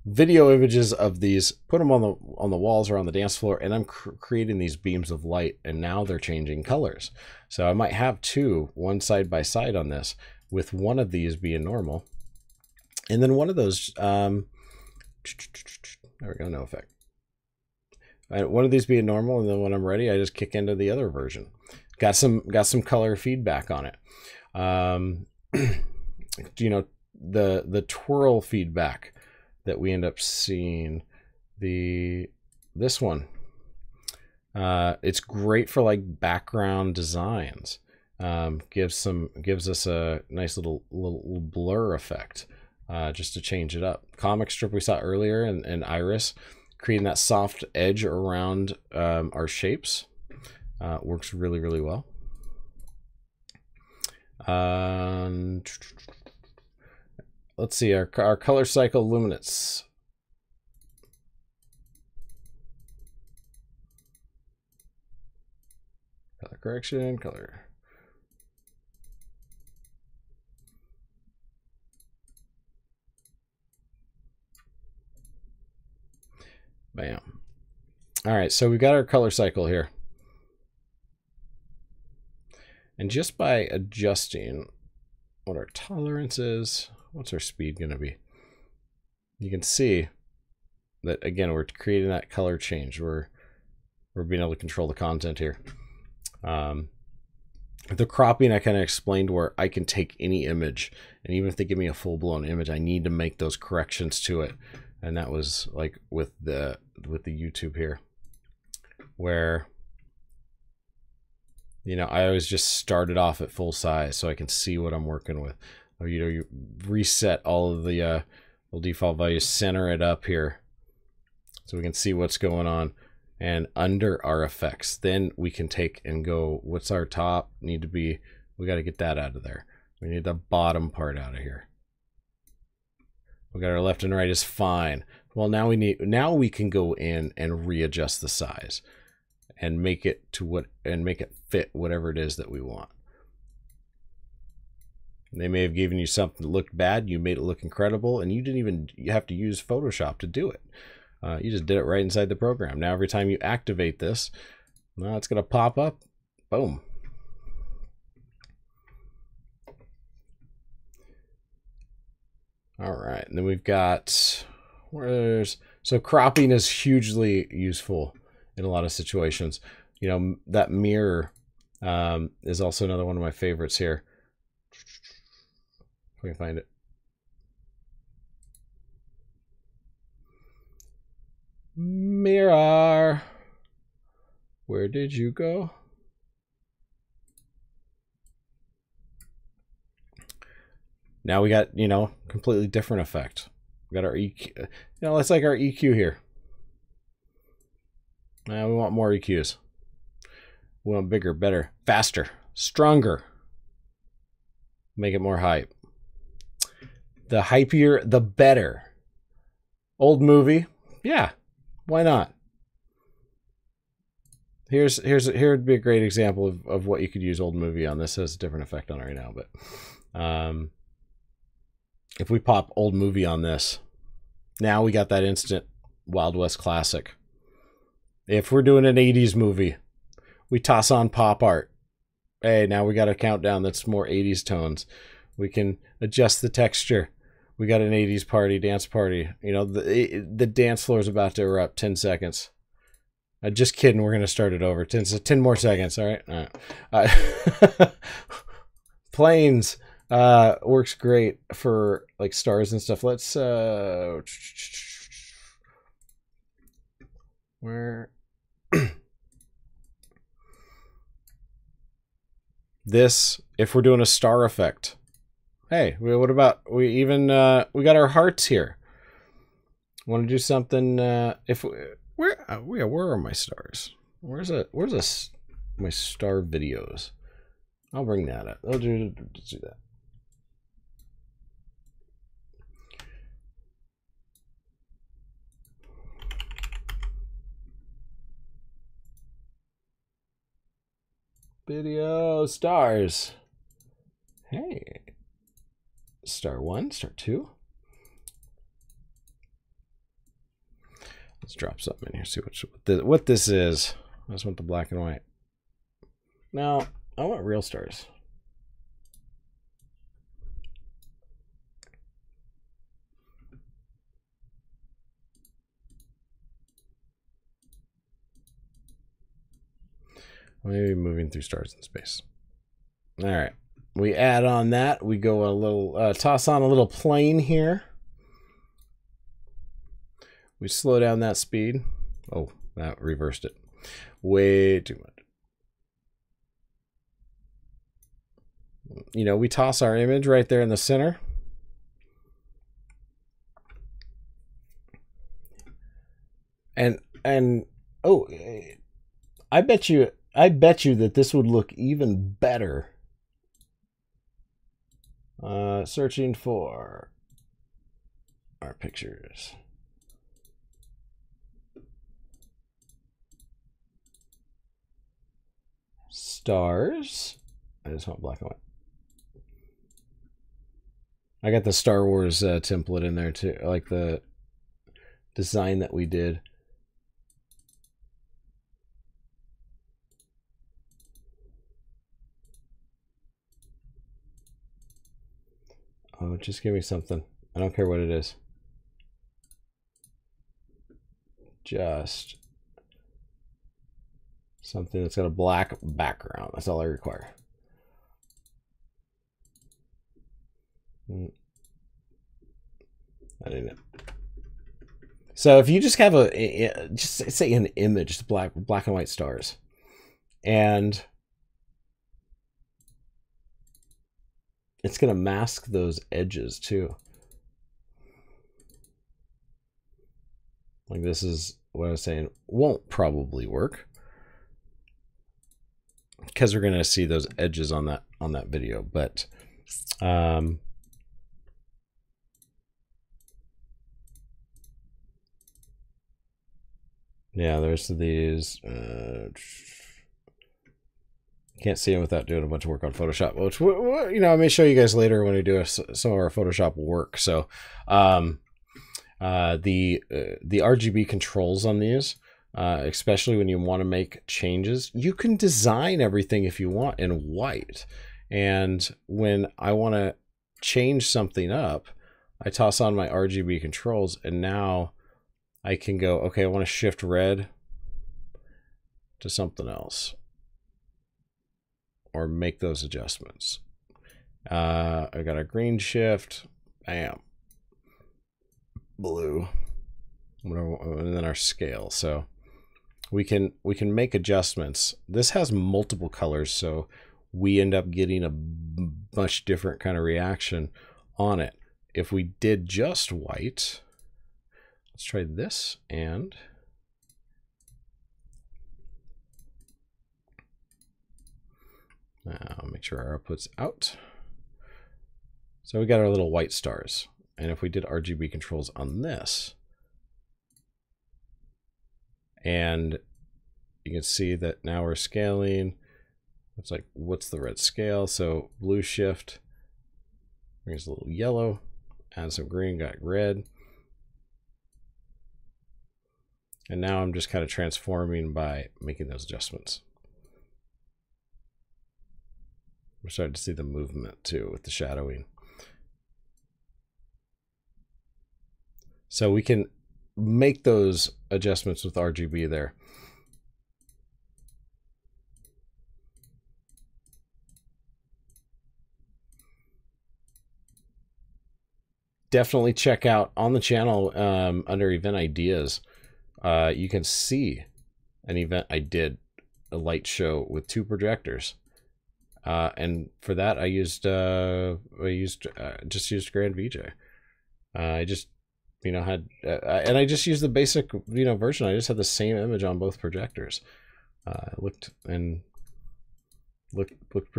video images of these, put them on the walls or on the dance floor, and I'm creating these beams of light, and now they're changing colors. So I might have two, one side by side on this, with one of these being normal, and then one of those, there we go, no effect. One of these being normal, and then when I'm ready, I just kick into the other version. Got some color feedback on it. You know, the twirl feedback that we end up seeing, this one, it's great for like background designs. Gives us a nice little blur effect, just to change it up. Comic strip we saw earlier, and iris, creating that soft edge around our shapes, works really, really well. Let's see, our color cycle luminance. Color correction, color. Bam. All right, so we've got our color cycle here. And just by adjusting what our tolerance is, what's our speed going to be? You can see that, again, we're creating that color change. We're being able to control the content here. The cropping, I kind of explained where I can take any image, and even if they give me a full-blown image, I need to make those corrections to it. And that was like with the YouTube here, where, you know, I always just started off at full size so I can see what I'm working with. Or, you know, you reset all of the default values, center it up here so we can see what's going on. And under our effects, then we can take and go, what's our top need to be? We got to get that out of there. We need the bottom part out of here. We got our left and right is fine. Well, now we can go in and readjust the size and make it fit whatever it is that we want. They may have given you something that looked bad, you made it look incredible, and you didn't even have to use Photoshop to do it. You just did it right inside the program. Now every time you activate this, well, it's going to pop up. Boom. All right, and then we've got, so cropping is hugely useful in a lot of situations. You know, that mirror is also another one of my favorites here. If we can find it. Mirror, where did you go? Now we got, you know, completely different effect. We got our EQ. You know, let's like our EQ here. Now we want more EQs. We want bigger, better, faster, stronger. Make it more hype. The hypier, the better. Old movie, yeah. Why not? Here would be a great example of what you could use old movie on. This has a different effect on it right now, but if we pop old movie on this, now we got that instant Wild West classic. If we're doing an 80s movie, we toss on pop art. Hey, now we got a countdown that's more 80s tones. We can adjust the texture. We got an 80s party, dance party. You know, the dance floor is about to erupt. 10 seconds. Just kidding. We're going to start it over. 10 more seconds. All right. All right. Planes works great for like stars and stuff. Let's where this, if we're doing a star effect. Hey, what about we even we got our hearts here. Want to do something? If where are my stars? Where's my star videos? I'll bring that up. Let's do that. Video stars. Hey. Star 1, star 2. Let's drop something in here, see what this is. I just want the black and white. Now, I want real stars. Maybe moving through stars in space. All right. We add on that. We go a little, toss on a little plane here. We slow down that speed. Oh, that reversed it. Way too much. You know, we toss our image right there in the center. And oh, I bet you that this would look even better. Searching for our pictures. Stars. I just want black and white. I got the Star Wars template in there too. I like the design that we did. Oh, just give me something. I don't care what it is. Just something that's got a black background. That's all I require. I didn't. So if you just have just say an image, just black and white stars, and it's going to mask those edges too. Like this is what I was saying, won't probably work because we're going to see those edges on that video, but yeah, there's these can't see them without doing a bunch of work on Photoshop, which, you know, I may show you guys later when we do some of our Photoshop work. So the RGB controls on these, especially when you want to make changes, you can design everything if you want in white. And when I want to change something up, I toss on my RGB controls, and now I can go, okay, I want to shift red. to something else or make those adjustments. I got a green shift, bam, blue, and then our scale. So we can make adjustments. This has multiple colors, so we end up getting a much different kind of reaction on it. If we did just white, let's try this, and make sure our output's out. So we got our little white stars. And if we did RGB controls on this, and you can see that now we're scaling. It's like, what's the red scale? So blue shift brings a little yellow, add some green, got red. And now I'm just kind of transforming by making those adjustments. We're starting to see the movement too with the shadowing. So we can make those adjustments with RGB there. Definitely check out on the channel under event ideas. You can see an event I did, a light show with 2 projectors. And for that I used just used Grand VJ. I just had and I just used the basic version. I just had the same image on both projectors. Looked pretty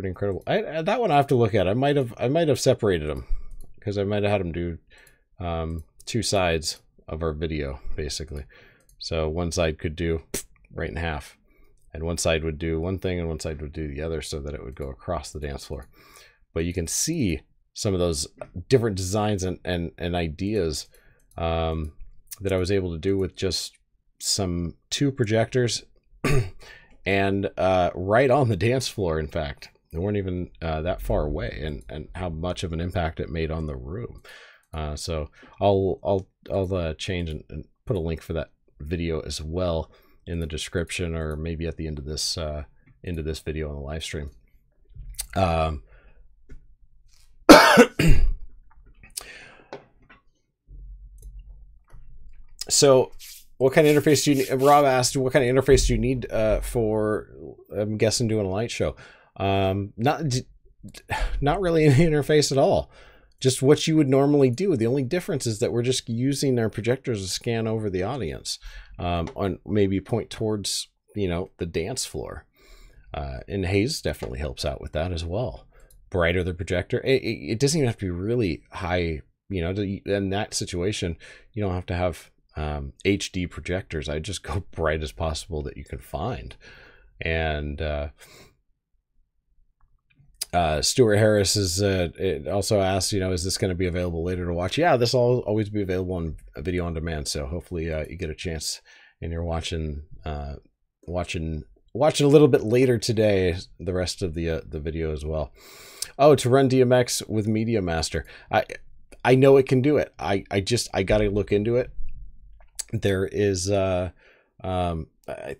incredible. That one I have to look at. I might have separated them, because I might have had them do 2 sides of our video basically. So one side could do right in half, and one side would do one thing and one side would do the other, so that it would go across the dance floor. But you can see some of those different designs and ideas that I was able to do with just 2 projectors and right on the dance floor. In fact, they weren't even that far away, and how much of an impact it made on the room. So I'll change and put a link for that video as well in the description, or maybe at the end of this video on the live stream. So what kind of interface do you need? Rob asked, what kind of interface do you need for, I'm guessing, doing a light show? Not really an interface at all. Just what you would normally do. The only difference is that we're just using our projectors to scan over the audience, and maybe point towards, the dance floor. And haze definitely helps out with that as well. Brighter the projector, it doesn't even have to be really high. In that situation, you don't have to have HD projectors. I just go bright as possible that you can find. And Stuart Harris is it also asked, is this going to be available later to watch? Yeah, this will always be available on video on demand. So hopefully you get a chance and you're watching a little bit later today, the rest of the video as well. Oh, to run DMX with Media Master. I know it can do it. I got to look into it. There is I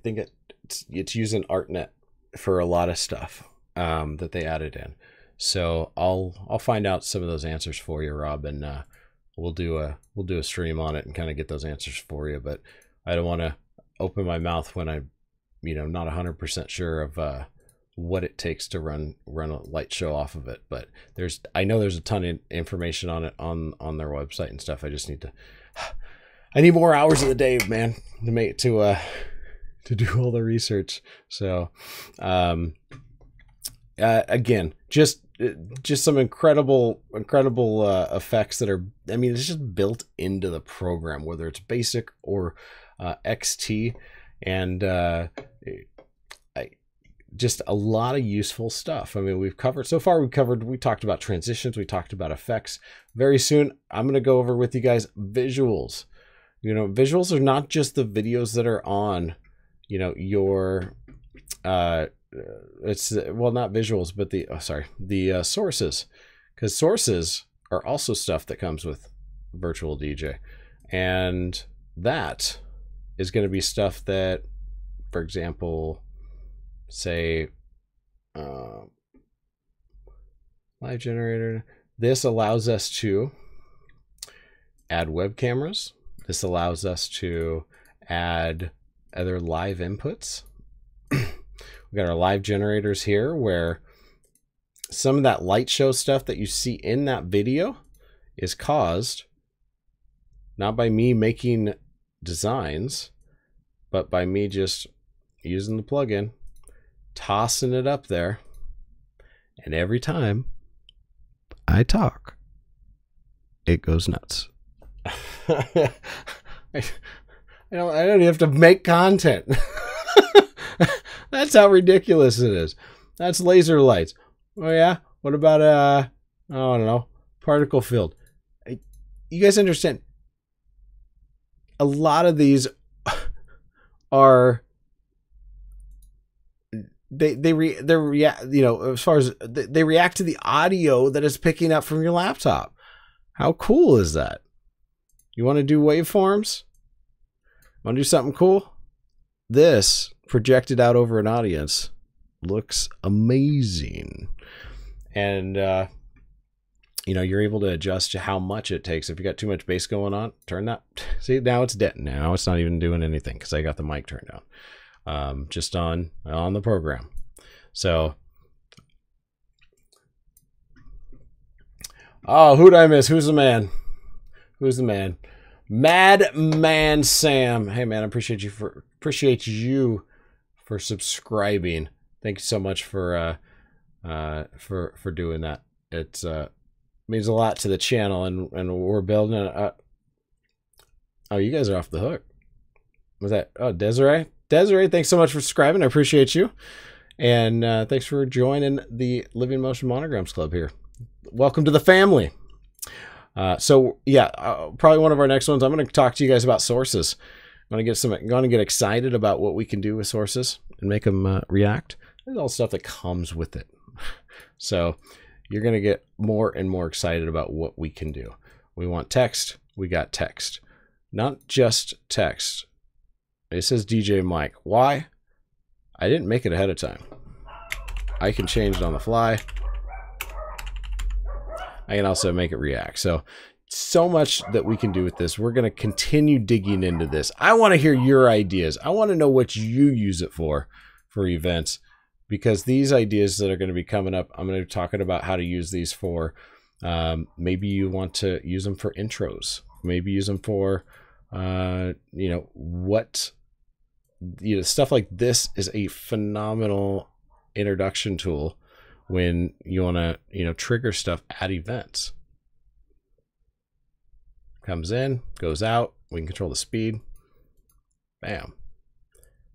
think it's using ArtNet for a lot of stuff that they added in. So I'll find out some of those answers for you, Rob, and we'll do a stream on it and kind of get those answers for you. But I don't want to open my mouth when I'm not 100% sure of what it takes to run a light show off of it. But I know there's a ton of information on it on their website and stuff. I just need more hours of the day, man, to do all the research. So again, just some incredible effects that are, it's just built into the program, whether it's basic or XT, and just a lot of useful stuff. We talked about transitions, we talked about effects. Very soon I'm going to go over with you guys visuals. Visuals are not just the videos that are on your it's not visuals, but the sources, because sources are also stuff that comes with Virtual DJ, and that is going to be stuff that, for example, say live generator. This allows us to add web cameras. This allows us to add other live inputs. We got our live generators here where some of that light show stuff that you see in that video is caused not by me making designs, but by me just using the plugin, tossing it up there, and every time I talk, it goes nuts. I don't even have to make content. That's how ridiculous it is. That's laser lights. Oh yeah? What about I don't know, particle field? You guys understand? A lot of these are they react, you know, as far as they react to the audio that is picking up from your laptop. How cool is that? You want to do waveforms? Want to do something cool? This projected out over an audience looks amazing. And you know, you're able to adjust to how much it takes. If you got too much bass going on, turn that. See, now it's dead. Now it's not even doing anything because I got the mic turned down, just on the program. So, oh, who'd I miss? Who's the man? Who's the man? Madman Sam. Hey man, I appreciate you for subscribing. Thank you so much for doing that. It's means a lot to the channel, and we're building it. Oh, you guys are off the hook. Was that? Oh, Desiree. Desiree, thanks so much for subscribing. I appreciate you, and thanks for joining the Living Motion Monograms Club here. Welcome to the family. So yeah, probably one of our next ones. I'm going to talk to you guys about sources. I'm going to get excited about what we can do with sources and make them react. There's all stuff that comes with it. So you're going to get more and more excited about what we can do. We want text. We got text, not just text. It says DJ Mike. Why? I didn't make it ahead of time. I can change it on the fly. I can also make it react. So much that we can do with this. We're going to continue digging into this. I want to hear your ideas. I want to know what you use it for events, because these ideas that are going to be coming up, I'm going to be talking about how to use these for, maybe you want to use them for intros. Maybe use them for, you know, stuff like this is a phenomenal introduction tool when you want to, you know, trigger stuff at events. Comes in, goes out. We can control the speed. Bam.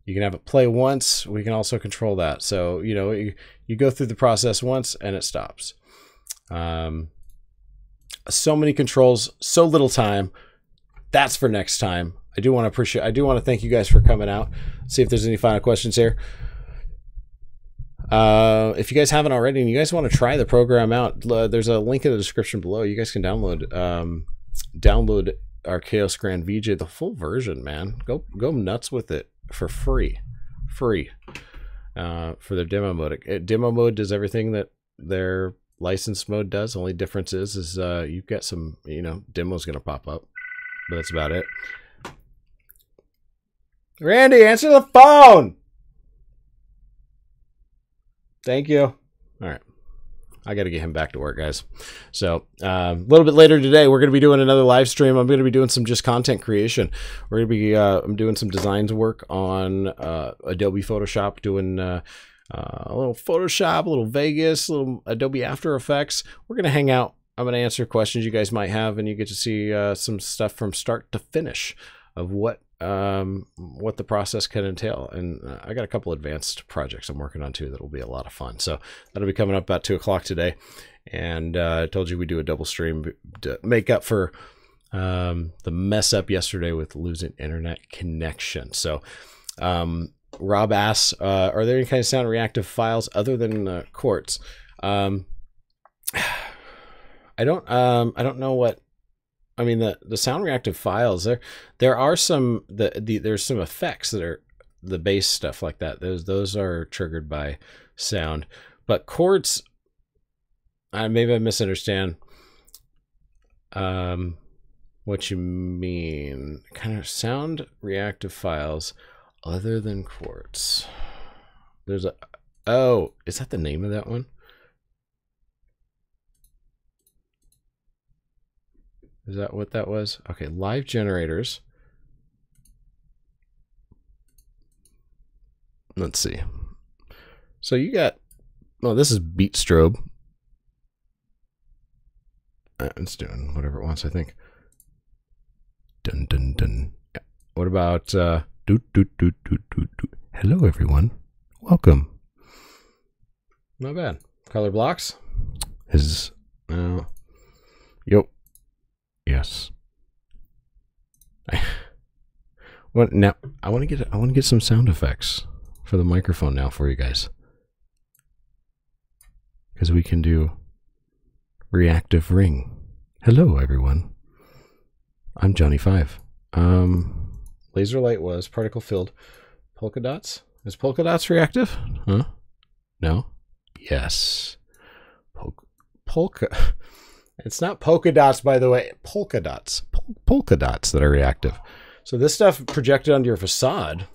You can have it play once. We can also control that. So, you know, you go through the process once and it stops. So many controls, so little time. That's for next time. I do want to thank you guys for coming out. See if there's any final questions here. If you guys haven't already and you guys want to try the program out, there's a link in the description below. You guys can download Arkaos Grand VJ, the full version, man. Go nuts with it for free for their demo mode. Demo mode does everything that their licensed mode does. Only difference is you've got some, you know, demos gonna pop up, but that's about it. Randy, answer the phone. Thank you. All right. I got to get him back to work, guys. So a little bit later today, we're going to be doing another live stream. I'm going to be doing some just content creation. We're going to be I'm doing some designs work on Adobe Photoshop, doing a little Photoshop, a little Vegas, a little Adobe After Effects. We're going to hang out. I'm going to answer questions you guys might have, and you get to see some stuff from start to finish of what the process can entail. And I got a couple advanced projects I'm working on too that'll be a lot of fun. So that'll be coming up about 2 o'clock today. And I told you we do a double stream to make up for the mess up yesterday with losing internet connection. So Rob asks, are there any kind of sound reactive files other than quartz? I don't know what. I mean, the sound reactive files, there are some there's some effects that the bass stuff like that. Those are triggered by sound. But chords, maybe I misunderstand what you mean. Kind of sound reactive files other than quartz. There's a, oh, is that the name of that one? Is that what that was? Okay, live generators. Let's see. So you got, oh, this is beat strobe. It's doing whatever it wants, I think. Dun dun dun. Yeah. What about doot doot doot doot doot doot. Hello everyone. Welcome. Not bad. Color blocks is yep. Yes. What now? I want to get some sound effects for the microphone now for you guys, because we can do reactive ring. Hello everyone. I'm Johnny 5. Laser light was particle filled. Polka dots. Is polka dots reactive? Huh? No. Yes. Polka. It's not polka dots, by the way. Polka dots. Polka dots that are reactive. So this stuff projected onto your facade.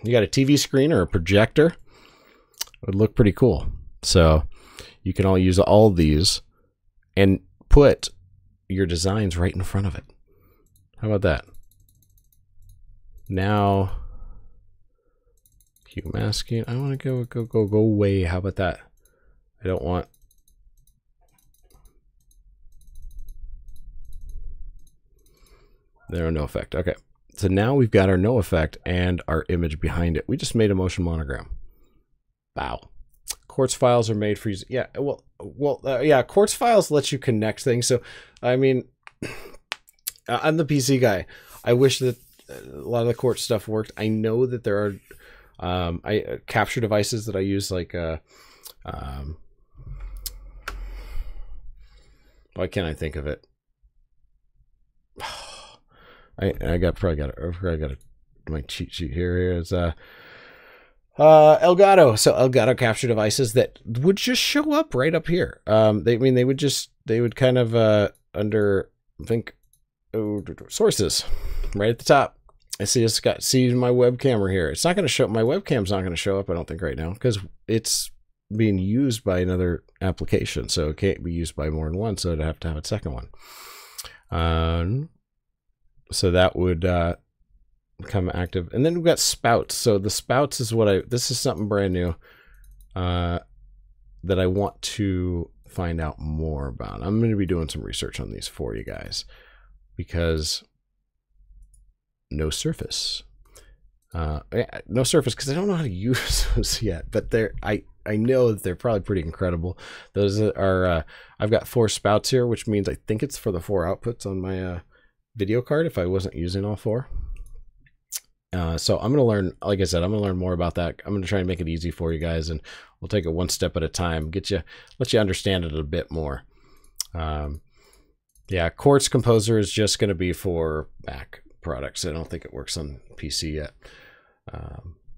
You got a TV screen or a projector. It would look pretty cool. So you can all use all of these and put your designs right in front of it. How about that? Now, hue masking. I want to go away. How about that? I don't want. There are no effect. Okay. So now we've got our no effect and our image behind it. We just made a motion monogram. Wow. Quartz files are made for using. Yeah. Yeah. Quartz files let you connect things. So, I mean, I'm the PC guy. I wish that a lot of the Quartz stuff worked. I know that there are capture devices that I use, like why can't I think of it? I got my cheat sheet here. Here's Elgato. So Elgato capture devices that would just show up right up here. They would kind of under, I think, sources right at the top. I see see my web camera here. It's not going to show. My webcam's not going to show up, I don't think, right now, because it's being used by another application, so it can't be used by more than one. So I'd have to have a second one. So that would become active. And then we've got spouts. So the spouts is this is something brand new that I want to find out more about. I'm going to be doing some research on these for you guys, because no surface. No surface, because I don't know how to use those yet, but I know that they're probably pretty incredible. Those are, I've got 4 spouts here, which means I think it's for the 4 outputs on my video card if I wasn't using all 4. So I'm going to learn, like I said, I'm going to learn more about that. I'm going to try and make it easy for you guys, and we'll take it one step at a time, let you understand it a bit more. Yeah, Quartz Composer is just going to be for Mac products. I don't think it works on PC yet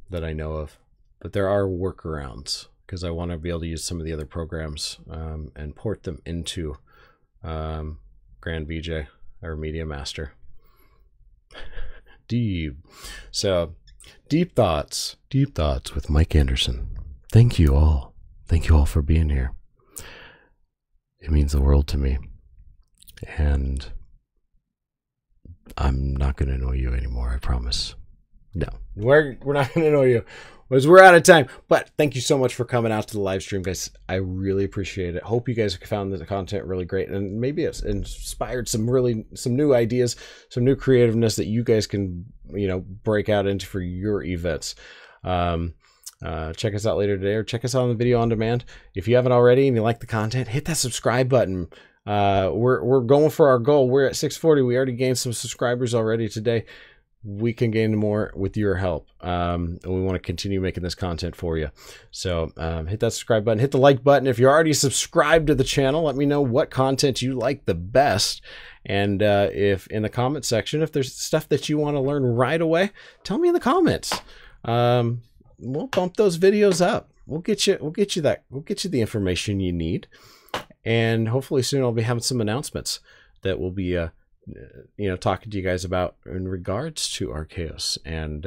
that I know of, but there are workarounds, because I want to be able to use some of the other programs and port them into Grand VJ or Media Master. Deep. So, deep thoughts with Mike Anderson. Thank you all for being here. It means the world to me, and I'm not going to annoy you anymore, I promise. No, we're not going to annoy you, because we're out of time. But thank you so much for coming out to the live stream, guys. I really appreciate it. Hope you guys found the content really great, and maybe it's inspired some new ideas, some new creativeness that you guys can, break out into for your events. Check us out later today, or check us out on the video on demand. If you haven't already and you like the content, hit that subscribe button. We're going for our goal. We're at 640. We already gained some subscribers already today. We can gain more with your help, and we want to continue making this content for you. So hit that subscribe button, hit the like button. If you're already subscribed to the channel, let me know what content you like the best, and if in the comment section, if there's stuff that you want to learn right away, tell me in the comments. we'll bump those videos up. We'll get you the information you need, and hopefully soon I'll be having some announcements that we'll be talking to you guys about in regards to Arkaos, and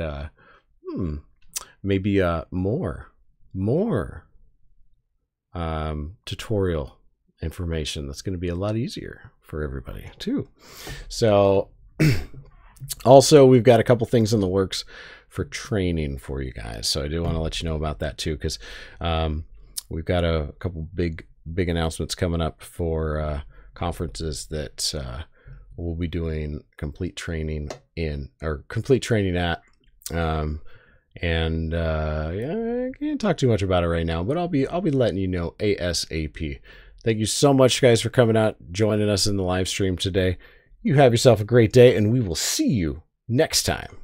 maybe more tutorial information that's going to be a lot easier for everybody too. So also, we've got a couple things in the works for training for you guys, so I do want to let you know about that too, because we've got a couple big announcements coming up for conferences that we'll be doing complete training at. I can't talk too much about it right now, but I'll be letting you know ASAP. Thank you so much, guys, for coming out, joining us in the live stream today. You have yourself a great day, and we will see you next time.